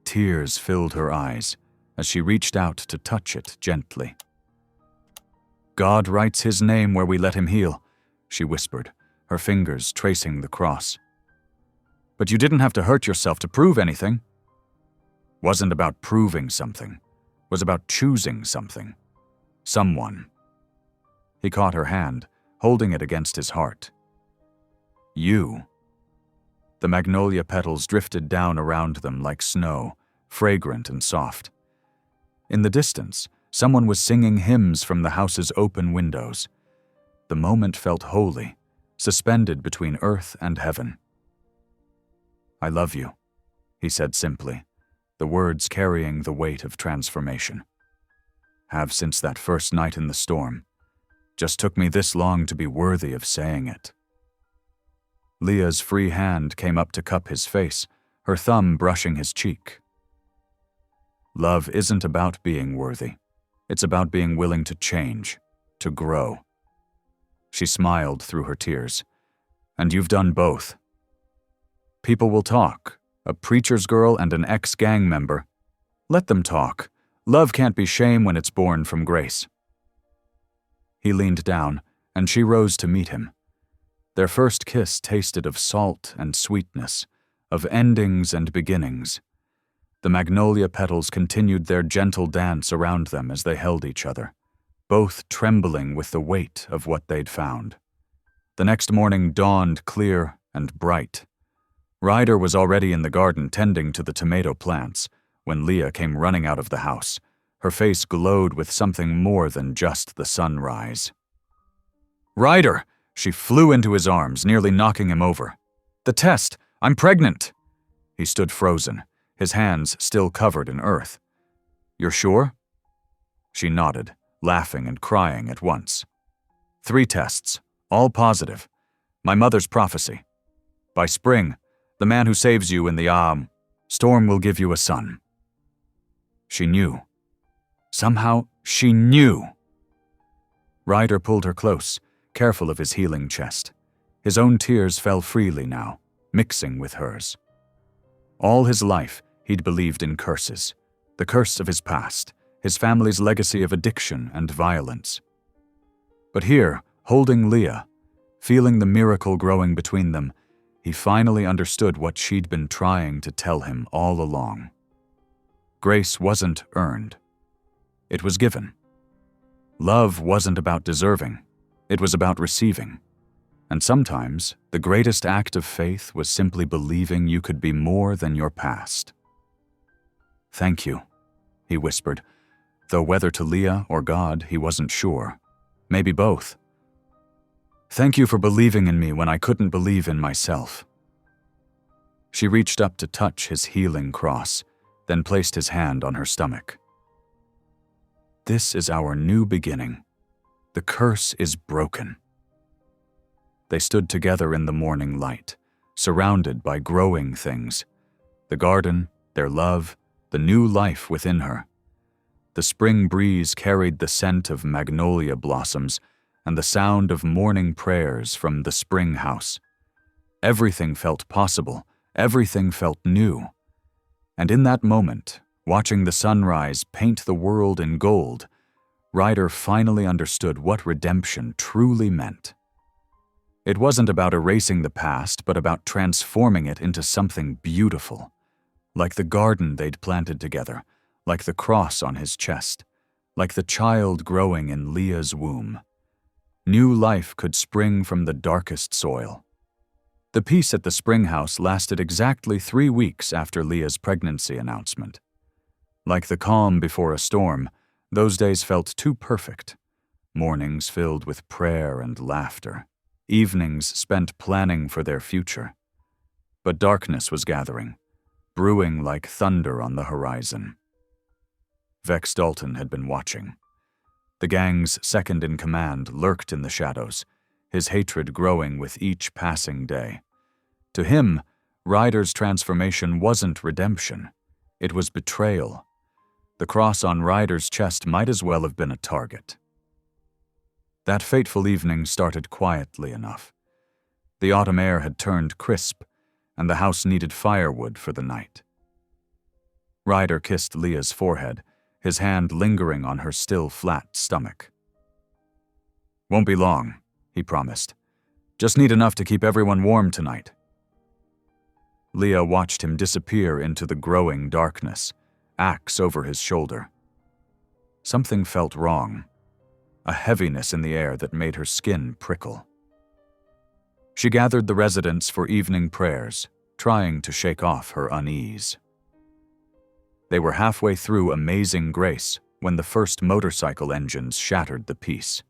Tears filled her eyes as she reached out to touch it gently. "God writes his name where we let him heal," she whispered, her fingers tracing the cross. "But you didn't have to hurt yourself to prove anything." "Wasn't about proving something. Was about choosing something. Someone." He caught her hand, holding it against his heart. "You." The magnolia petals drifted down around them like snow, fragrant and soft. In the distance, someone was singing hymns from the house's open windows. The moment felt holy, suspended between earth and heaven. "I love you," he said simply, the words carrying the weight of transformation. "Have since that first night in the storm. Just took me this long to be worthy of saying it." Leah's free hand came up to cup his face, her thumb brushing his cheek. "Love isn't about being worthy. It's about being willing to change, to grow." She smiled through her tears. "And you've done both." "People will talk. A preacher's girl and an ex-gang member. Let them talk. Love can't be shame when it's born from grace." He leaned down, and she rose to meet him. Their first kiss tasted of salt and sweetness, of endings and beginnings. The magnolia petals continued their gentle dance around them as they held each other, both trembling with the weight of what they'd found. The next morning dawned clear and bright. Ryder was already in the garden tending to the tomato plants when Leah came running out of the house. Her face glowed with something more than just the sunrise. "Ryder!" She flew into his arms, nearly knocking him over. "The test! I'm pregnant!" He stood frozen, his hands still covered in earth. "You're sure?" She nodded, laughing and crying at once. 3 tests, all positive. My mother's prophecy. By spring, the man who saves you in the storm will give you a son." She knew. Somehow, she knew. Ryder pulled her close, careful of his healing chest. His own tears fell freely now, mixing with hers. All his life, he'd believed in curses, the curse of his past, his family's legacy of addiction and violence. But here, holding Leah, feeling the miracle growing between them, he finally understood what she'd been trying to tell him all along. Grace wasn't earned. It was given. Love wasn't about deserving. It was about receiving. And sometimes, the greatest act of faith was simply believing you could be more than your past. "Thank you," he whispered, though whether to Leah or God, he wasn't sure. Maybe both. "Thank you for believing in me when I couldn't believe in myself." She reached up to touch his healing cross, then placed his hand on her stomach. "This is our new beginning. The curse is broken." They stood together in the morning light, surrounded by growing things. The garden, their love, the new life within her. The spring breeze carried the scent of magnolia blossoms and the sound of morning prayers from the spring house. Everything felt possible, everything felt new. And in that moment, watching the sunrise paint the world in gold, Ryder finally understood what redemption truly meant. It wasn't about erasing the past, but about transforming it into something beautiful. Like the garden they'd planted together, like the cross on his chest, like the child growing in Leah's womb. New life could spring from the darkest soil. The peace at the spring house lasted exactly 3 weeks after Leah's pregnancy announcement. Like the calm before a storm, those days felt too perfect. Mornings filled with prayer and laughter. Evenings spent planning for their future. But darkness was gathering, brewing like thunder on the horizon. Vex Dalton had been watching. The gang's second-in-command lurked in the shadows, his hatred growing with each passing day. To him, Ryder's transformation wasn't redemption. It was betrayal. The cross on Ryder's chest might as well have been a target. That fateful evening started quietly enough. The autumn air had turned crisp, and the house needed firewood for the night. Ryder kissed Leah's forehead, his hand lingering on her still flat stomach. "Won't be long," he promised. "Just need enough to keep everyone warm tonight." Leah watched him disappear into the growing darkness, axe over his shoulder. Something felt wrong, a heaviness in the air that made her skin prickle. She gathered the residents for evening prayers, trying to shake off her unease. They were halfway through Amazing Grace when the first motorcycle engines shattered the peace.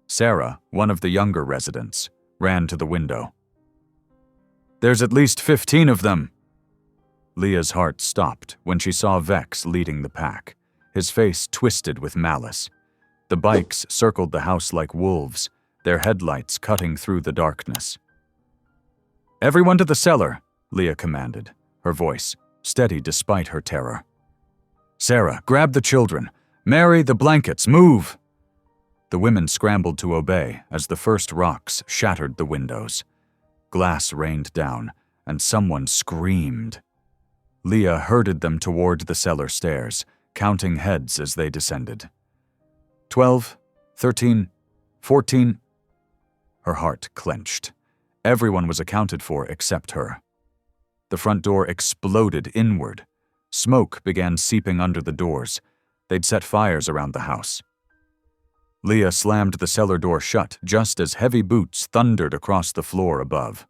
Sarah, one of the younger residents, ran to the window. "There's at least 15 of them." Leah's heart stopped when she saw Vex leading the pack, his face twisted with malice. The bikes circled the house like wolves, their headlights cutting through the darkness. "Everyone to the cellar," Leah commanded, her voice steady despite her terror. "Sarah, grab the children. Mary, the blankets, move!" The women scrambled to obey as the first rocks shattered the windows. Glass rained down, and someone screamed. Leah herded them toward the cellar stairs, counting heads as they descended. 12, 13, 14. Her heart clenched. Everyone was accounted for except her. The front door exploded inward. Smoke began seeping under the doors. They'd set fires around the house. Leah slammed the cellar door shut just as heavy boots thundered across the floor above.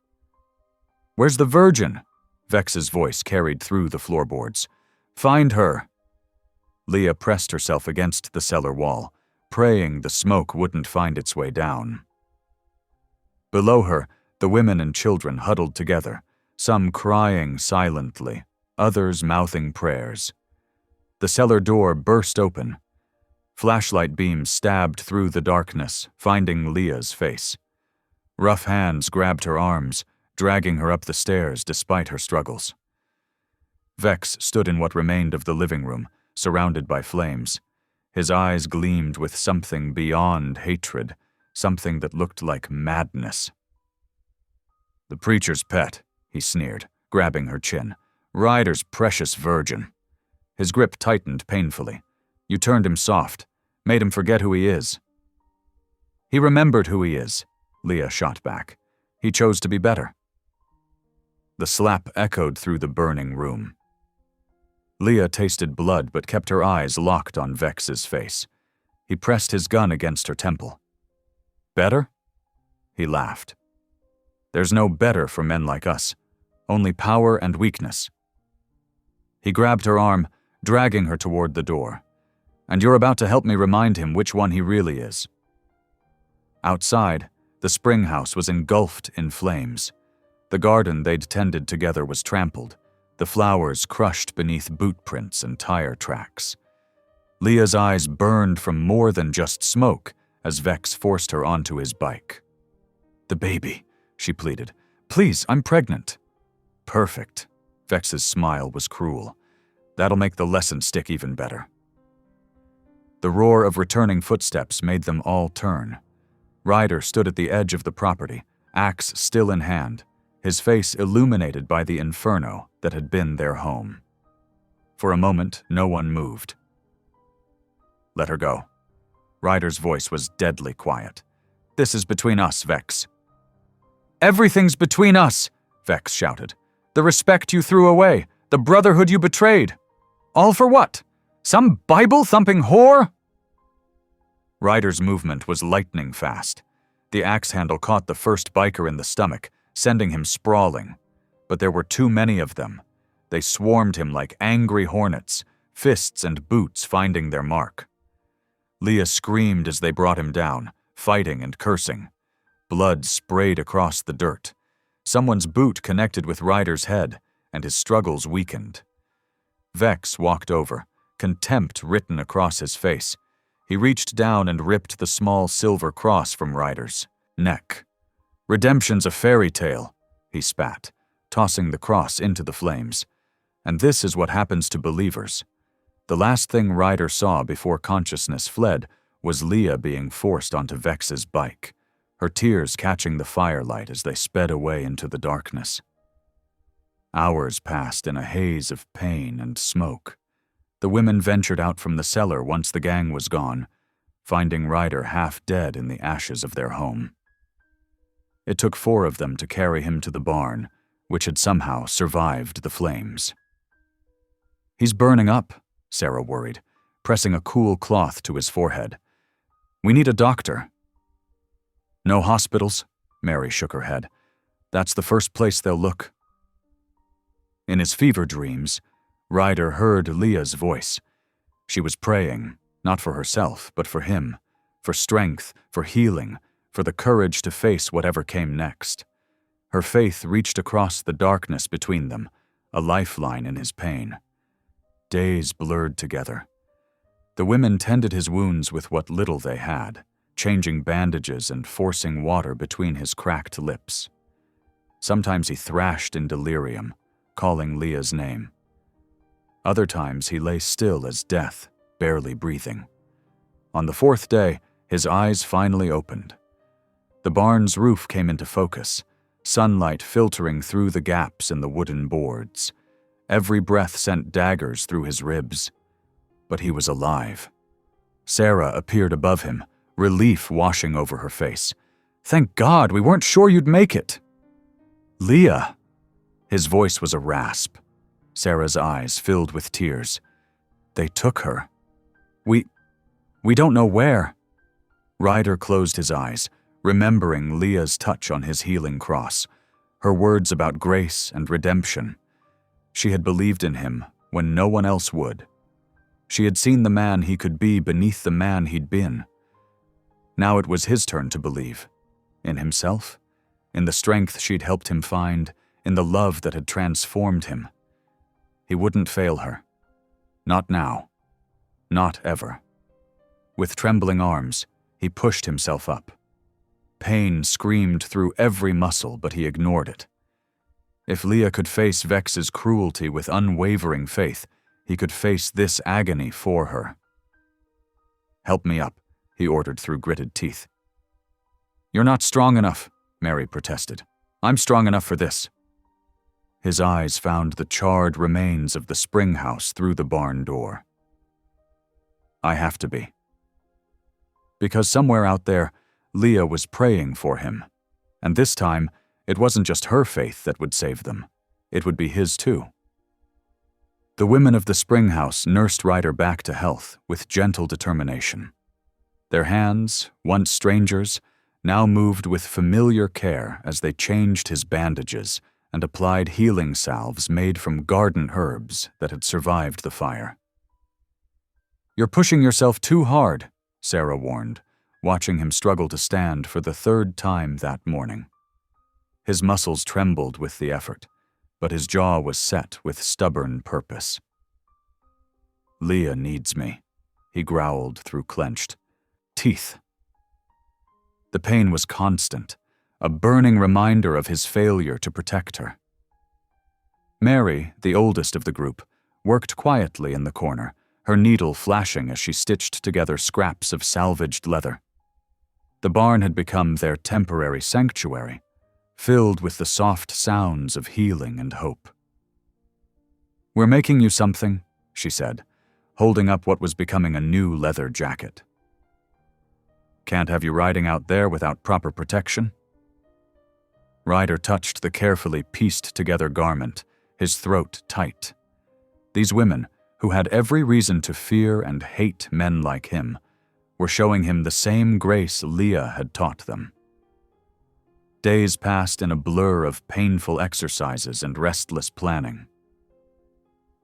"Where's the Virgin?" Vex's voice carried through the floorboards. "Find her." Leah pressed herself against the cellar wall, praying the smoke wouldn't find its way down. Below her, the women and children huddled together, some crying silently, others mouthing prayers. The cellar door burst open. Flashlight beams stabbed through the darkness, finding Leah's face. Rough hands grabbed her arms, dragging her up the stairs despite her struggles. Vex stood in what remained of the living room, surrounded by flames. His eyes gleamed with something beyond hatred, something that looked like madness. "The preacher's pet," he sneered, grabbing her chin. "Ryder's precious virgin." His grip tightened painfully. "You turned him soft, made him forget who he is." "He remembered who he is," Leah shot back. "He chose to be better." The slap echoed through the burning room. Leah tasted blood but kept her eyes locked on Vex's face. He pressed his gun against her temple. "Better?" He laughed. "There's no better for men like us, only power and weakness." He grabbed her arm, dragging her toward the door. "And you're about to help me remind him which one he really is." Outside, the spring house was engulfed in flames. The garden they'd tended together was trampled, the flowers crushed beneath boot prints and tire tracks. Leah's eyes burned from more than just smoke as Vex forced her onto his bike. "The baby," she pleaded. "Please, I'm pregnant." "Perfect." Vex's smile was cruel. "That'll make the lesson stick even better." The roar of returning footsteps made them all turn. Ryder stood at the edge of the property, axe still in hand, his face illuminated by the inferno that had been their home. For a moment, no one moved. "Let her go." Ryder's voice was deadly quiet. "This is between us, Vex." "Everything's between us," Vex shouted. "The respect you threw away, the brotherhood you betrayed. All for what? Some Bible-thumping whore?" Ryder's movement was lightning fast. The axe handle caught the first biker in the stomach, sending him sprawling. But there were too many of them. They swarmed him like angry hornets, fists and boots finding their mark. Leah screamed as they brought him down, fighting and cursing. Blood sprayed across the dirt. Someone's boot connected with Ryder's head, and his struggles weakened. Vex walked over, contempt written across his face. He reached down and ripped the small silver cross from Ryder's neck. "Redemption's a fairy tale," he spat, tossing the cross into the flames. "And this is what happens to believers." The last thing Ryder saw before consciousness fled was Leah being forced onto Vex's bike, her tears catching the firelight as they sped away into the darkness. Hours passed in a haze of pain and smoke. The women ventured out from the cellar once the gang was gone, finding Ryder half dead in the ashes of their home. It took 4 of them to carry him to the barn, which had somehow survived the flames. "He's burning up," Sarah worried, pressing a cool cloth to his forehead. "We need a doctor." "No hospitals?" Mary shook her head. "That's the first place they'll look." In his fever dreams, Ryder heard Leah's voice. She was praying, not for herself, but for him, for strength, for healing, for the courage to face whatever came next. Her faith reached across the darkness between them, a lifeline in his pain. Days blurred together. The women tended his wounds with what little they had, changing bandages and forcing water between his cracked lips. Sometimes he thrashed in delirium, calling Leah's name. Other times he lay still as death, barely breathing. On the 4th day, his eyes finally opened. The barn's roof came into focus, sunlight filtering through the gaps in the wooden boards. Every breath sent daggers through his ribs. But he was alive. Sarah appeared above him, relief washing over her face. "Thank God, we weren't sure you'd make it." "Leah!" His voice was a rasp. Sarah's eyes filled with tears. "They took her. We don't know where." Ryder closed his eyes, remembering Leah's touch on his healing cross, her words about grace and redemption. She had believed in him when no one else would. She had seen the man he could be beneath the man he'd been. Now it was his turn to believe. In himself, in the strength she'd helped him find, in the love that had transformed him. He wouldn't fail her. Not now. Not ever. With trembling arms, he pushed himself up. Pain screamed through every muscle, but he ignored it. If Leah could face Vex's cruelty with unwavering faith, he could face this agony for her. "Help me up," he ordered through gritted teeth. "You're not strong enough," Mary protested. "I'm strong enough for this." His eyes found the charred remains of the spring house through the barn door. "I have to be." Because somewhere out there, Leah was praying for him. And this time, it wasn't just her faith that would save them. It would be his too. The women of the spring house nursed Ryder back to health with gentle determination. Their hands, once strangers, now moved with familiar care as they changed his bandages and applied healing salves made from garden herbs that had survived the fire. "You're pushing yourself too hard," Sarah warned, watching him struggle to stand for the 3rd time that morning. His muscles trembled with the effort, but his jaw was set with stubborn purpose. "Leah needs me," he growled through clenched teeth. The pain was constant, a burning reminder of his failure to protect her. Mary, the oldest of the group, worked quietly in the corner, her needle flashing as she stitched together scraps of salvaged leather. The barn had become their temporary sanctuary, filled with the soft sounds of healing and hope. "We're making you something," she said, holding up what was becoming a new leather jacket. "Can't have you riding out there without proper protection." Ryder touched the carefully pieced-together garment, his throat tight. These women, who had every reason to fear and hate men like him, were showing him the same grace Leah had taught them. Days passed in a blur of painful exercises and restless planning.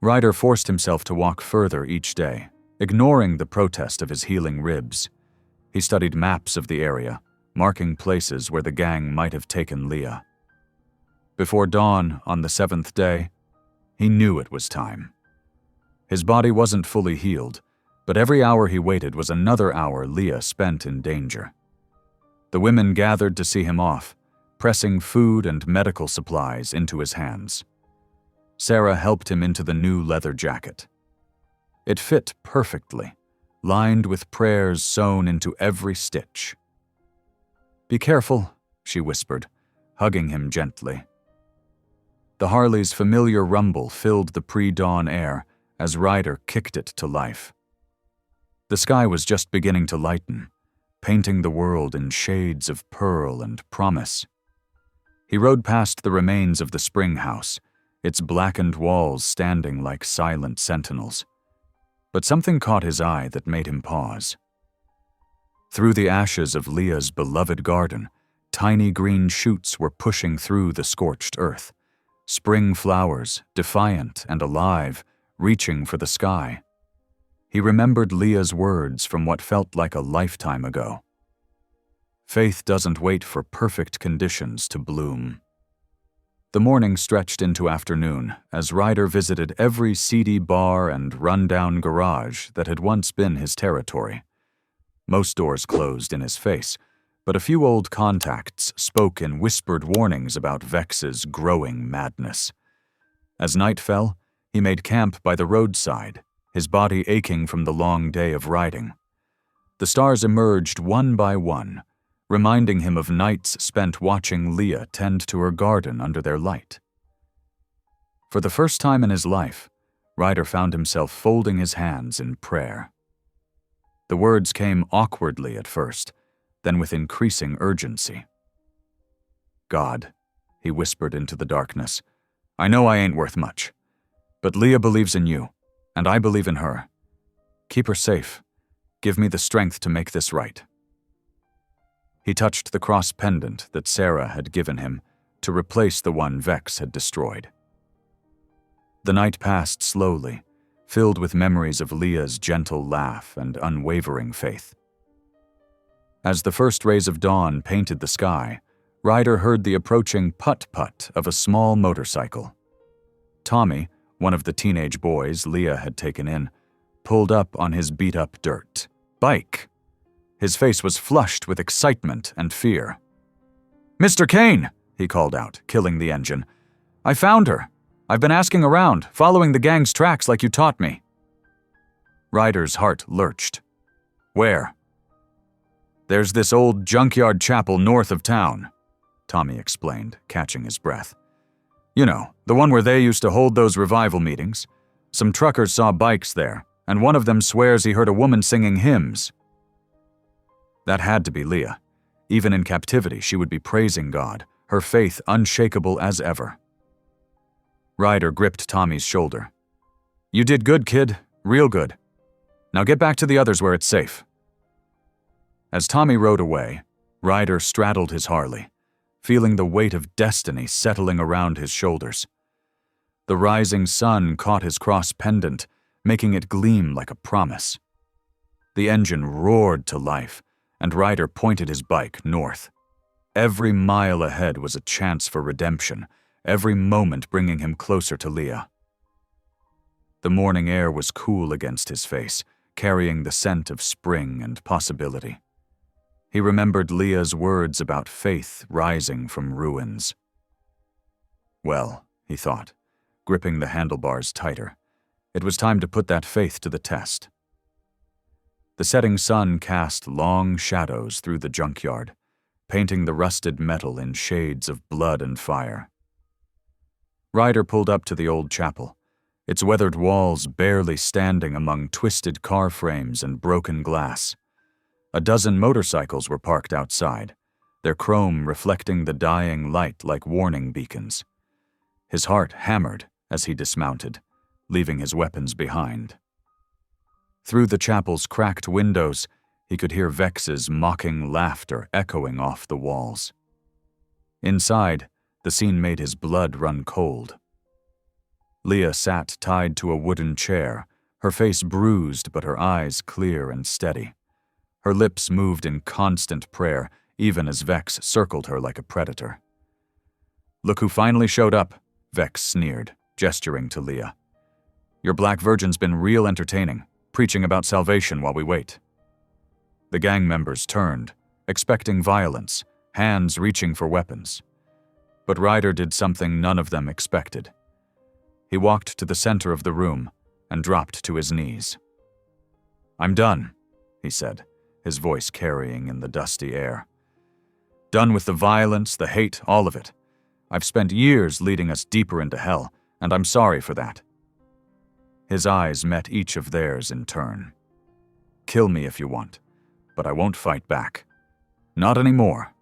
Ryder forced himself to walk further each day, ignoring the protest of his healing ribs. He studied maps of the area, marking places where the gang might have taken Leah. Before dawn on the 7th day, he knew it was time. His body wasn't fully healed, but every hour he waited was another hour Leah spent in danger. The women gathered to see him off, pressing food and medical supplies into his hands. Sarah helped him into the new leather jacket. It fit perfectly, lined with prayers sewn into every stitch. "Be careful," she whispered, hugging him gently. The Harley's familiar rumble filled the pre-dawn air as Ryder kicked it to life. The sky was just beginning to lighten, painting the world in shades of pearl and promise. He rode past the remains of the spring house, its blackened walls standing like silent sentinels. But something caught his eye that made him pause. Through the ashes of Leah's beloved garden, tiny green shoots were pushing through the scorched earth. Spring flowers, defiant and alive, reaching for the sky. He remembered Leah's words from what felt like a lifetime ago. Faith doesn't wait for perfect conditions to bloom. The morning stretched into afternoon as Ryder visited every seedy bar and run-down garage that had once been his territory. Most doors closed in his face, but a few old contacts spoke in whispered warnings about Vex's growing madness. As night fell, he made camp by the roadside, his body aching from the long day of riding. The stars emerged one by one, reminding him of nights spent watching Leah tend to her garden under their light. For the first time in his life, Ryder found himself folding his hands in prayer. The words came awkwardly at first, then with increasing urgency. "God," he whispered into the darkness, "I know I ain't worth much, but Leah believes in you, and I believe in her. Keep her safe. Give me the strength to make this right." He touched the cross pendant that Sarah had given him to replace the one Vex had destroyed. The night passed slowly, filled with memories of Leah's gentle laugh and unwavering faith. As the first rays of dawn painted the sky, Ryder heard the approaching putt-putt of a small motorcycle. Tommy, one of the teenage boys Leah had taken in, pulled up on his beat-up dirt bike. His face was flushed with excitement and fear. "Mr. Kane!" he called out, killing the engine. "I found her. I've been asking around, following the gang's tracks like you taught me." Ryder's heart lurched. "Where?" "There's this old junkyard chapel north of town," Tommy explained, catching his breath. "You know, the one where they used to hold those revival meetings. Some truckers saw bikes there, and one of them swears he heard a woman singing hymns." That had to be Leah. Even in captivity, she would be praising God, her faith unshakable as ever. Ryder gripped Tommy's shoulder. "You did good, kid. Real good. Now get back to the others where it's safe." As Tommy rode away, Ryder straddled his Harley, feeling the weight of destiny settling around his shoulders. The rising sun caught his cross pendant, making it gleam like a promise. The engine roared to life, and Ryder pointed his bike north. Every mile ahead was a chance for redemption, every moment bringing him closer to Leah. The morning air was cool against his face, carrying the scent of spring and possibility. He remembered Leah's words about faith rising from ruins. Well, he thought, gripping the handlebars tighter, it was time to put that faith to the test. The setting sun cast long shadows through the junkyard, painting the rusted metal in shades of blood and fire. Ryder pulled up to the old chapel, its weathered walls barely standing among twisted car frames and broken glass. A dozen motorcycles were parked outside, their chrome reflecting the dying light like warning beacons. His heart hammered as he dismounted, leaving his weapons behind. Through the chapel's cracked windows, he could hear Vex's mocking laughter echoing off the walls. Inside, the scene made his blood run cold. Leah sat tied to a wooden chair, her face bruised but her eyes clear and steady. Her lips moved in constant prayer, even as Vex circled her like a predator. "Look who finally showed up," Vex sneered, gesturing to Leah. "Your black virgin's been real entertaining, preaching about salvation while we wait." The gang members turned, expecting violence, hands reaching for weapons. But Ryder did something none of them expected. He walked to the center of the room and dropped to his knees. "I'm done," he said, his voice carrying in the dusty air. Done with the violence, the hate, all of it. I've spent years leading us deeper into hell, and I'm sorry for that. His eyes met each of theirs in turn. Kill me if you want, but I won't fight back. Not anymore.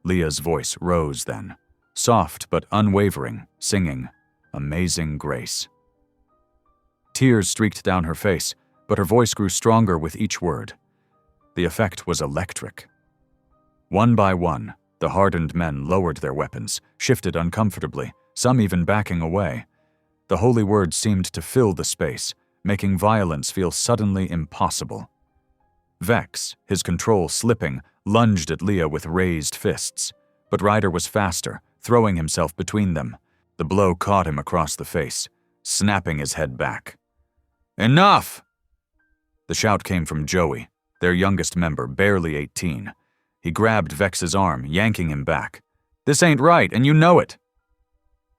Leah's voice rose then, soft but unwavering, singing, Amazing Grace. Tears streaked down her face, but her voice grew stronger with each word. The effect was electric. One by one, the hardened men lowered their weapons, shifted uncomfortably, some even backing away. The holy words seemed to fill the space, making violence feel suddenly impossible. Vex, his control slipping, lunged at Leah with raised fists, but Ryder was faster, throwing himself between them. The blow caught him across the face, snapping his head back. Enough! The shout came from Joey, their youngest member, barely 18. He grabbed Vex's arm, yanking him back. This ain't right, and you know it!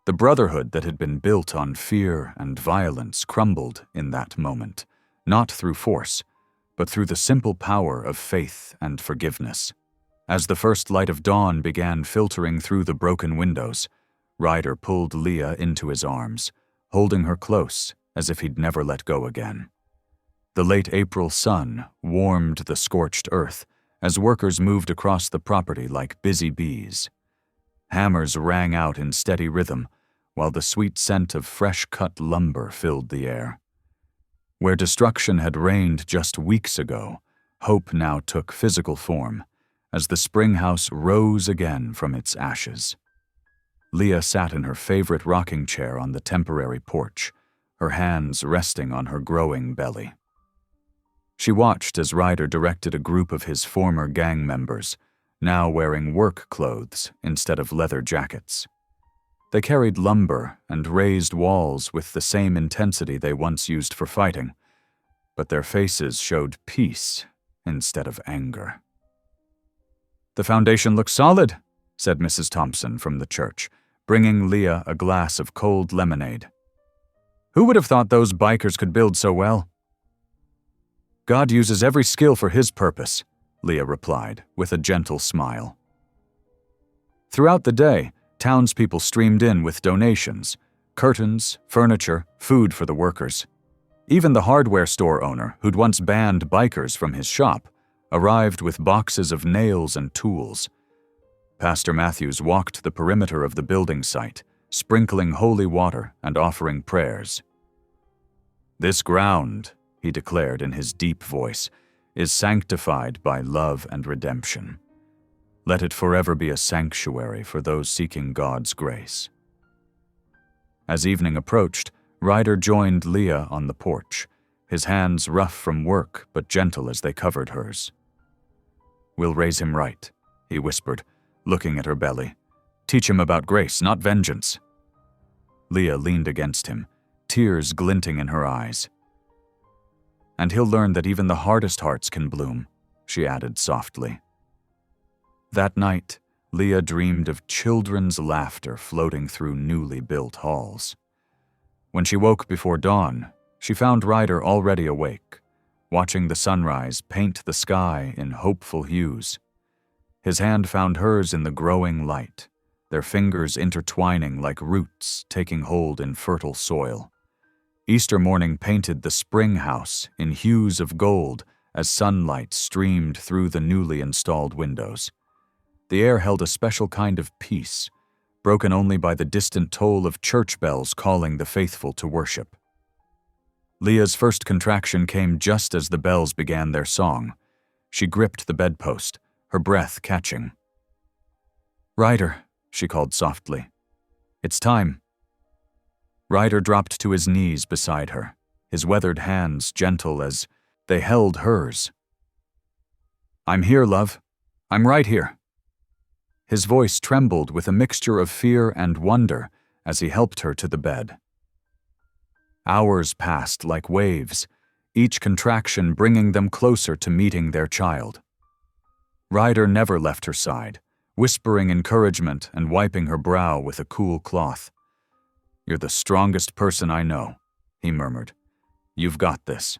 The brotherhood that had been built on fear and violence crumbled in that moment, not through force, but through the simple power of faith and forgiveness. As the first light of dawn began filtering through the broken windows, Ryder pulled Leah into his arms, holding her close as if he'd never let go again. The late April sun warmed the scorched earth as workers moved across the property like busy bees. Hammers rang out in steady rhythm, while the sweet scent of fresh-cut lumber filled the air. Where destruction had reigned just weeks ago, hope now took physical form, as the spring house rose again from its ashes. Leah sat in her favorite rocking chair on the temporary porch, her hands resting on her growing belly. She watched as Ryder directed a group of his former gang members, now wearing work clothes instead of leather jackets. They carried lumber and raised walls with the same intensity they once used for fighting, but their faces showed peace instead of anger. The foundation looks solid, said Mrs. Thompson from the church, bringing Leah a glass of cold lemonade. Who would have thought those bikers could build so well? God uses every skill for his purpose, Leah replied, with a gentle smile. Throughout the day, townspeople streamed in with donations, curtains, furniture, food for the workers. Even the hardware store owner, who'd once banned bikers from his shop, arrived with boxes of nails and tools. Pastor Matthews walked the perimeter of the building site, sprinkling holy water and offering prayers. This ground, he declared in his deep voice, is sanctified by love and redemption. Let it forever be a sanctuary for those seeking God's grace. As evening approached, Ryder joined Leah on the porch, his hands rough from work but gentle as they covered hers. We'll raise him right, he whispered, looking at her belly. Teach him about grace, not vengeance. Leah leaned against him, tears glinting in her eyes. And he'll learn that even the hardest hearts can bloom, she added softly. That night, Leah dreamed of children's laughter floating through newly built halls. When she woke before dawn, she found Ryder already awake, watching the sunrise paint the sky in hopeful hues. His hand found hers in the growing light, their fingers intertwining like roots taking hold in fertile soil. Easter morning painted the spring house in hues of gold as sunlight streamed through the newly installed windows. The air held a special kind of peace, broken only by the distant toll of church bells calling the faithful to worship. Leah's first contraction came just as the bells began their song. She gripped the bedpost, her breath catching. Ryder, she called softly. It's time. Ryder dropped to his knees beside her, his weathered hands gentle as they held hers. I'm here, love. I'm right here. His voice trembled with a mixture of fear and wonder as he helped her to the bed. Hours passed like waves, each contraction bringing them closer to meeting their child. Ryder never left her side, whispering encouragement and wiping her brow with a cool cloth. You're the strongest person I know, he murmured. You've got this.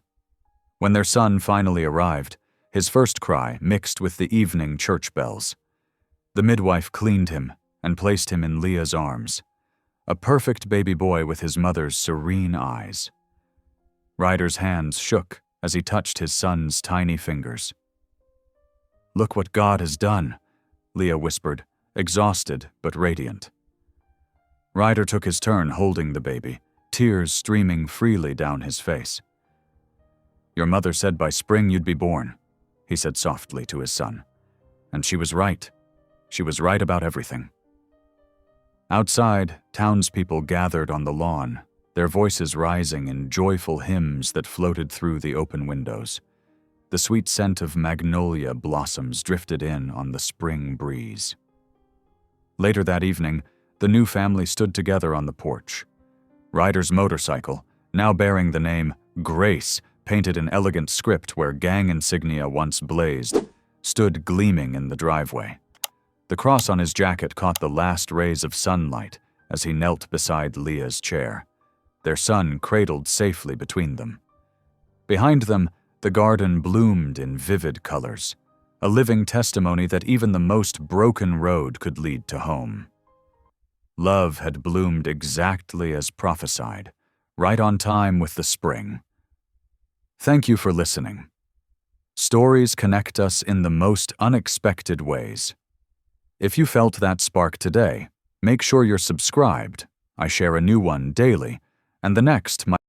When their son finally arrived, his first cry mixed with the evening church bells. The midwife cleaned him and placed him in Leah's arms, a perfect baby boy with his mother's serene eyes. Ryder's hands shook as he touched his son's tiny fingers. "Look what God has done," Leah whispered, exhausted but radiant. Ryder took his turn holding the baby, tears streaming freely down his face. "Your mother said by spring you'd be born," he said softly to his son. "And she was right. She was right about everything." Outside, townspeople gathered on the lawn, their voices rising in joyful hymns that floated through the open windows. The sweet scent of magnolia blossoms drifted in on the spring breeze. Later that evening, the new family stood together on the porch. Ryder's motorcycle, now bearing the name Grace, painted in elegant script where gang insignia once blazed, stood gleaming in the driveway. The cross on his jacket caught the last rays of sunlight as he knelt beside Leah's chair, their son cradled safely between them. Behind them, the garden bloomed in vivid colors, a living testimony that even the most broken road could lead to home. Love had bloomed exactly as prophesied, right on time with the spring. Thank you for listening. Stories connect us in the most unexpected ways. If you felt that spark today, make sure you're subscribed. I share a new one daily, and the next might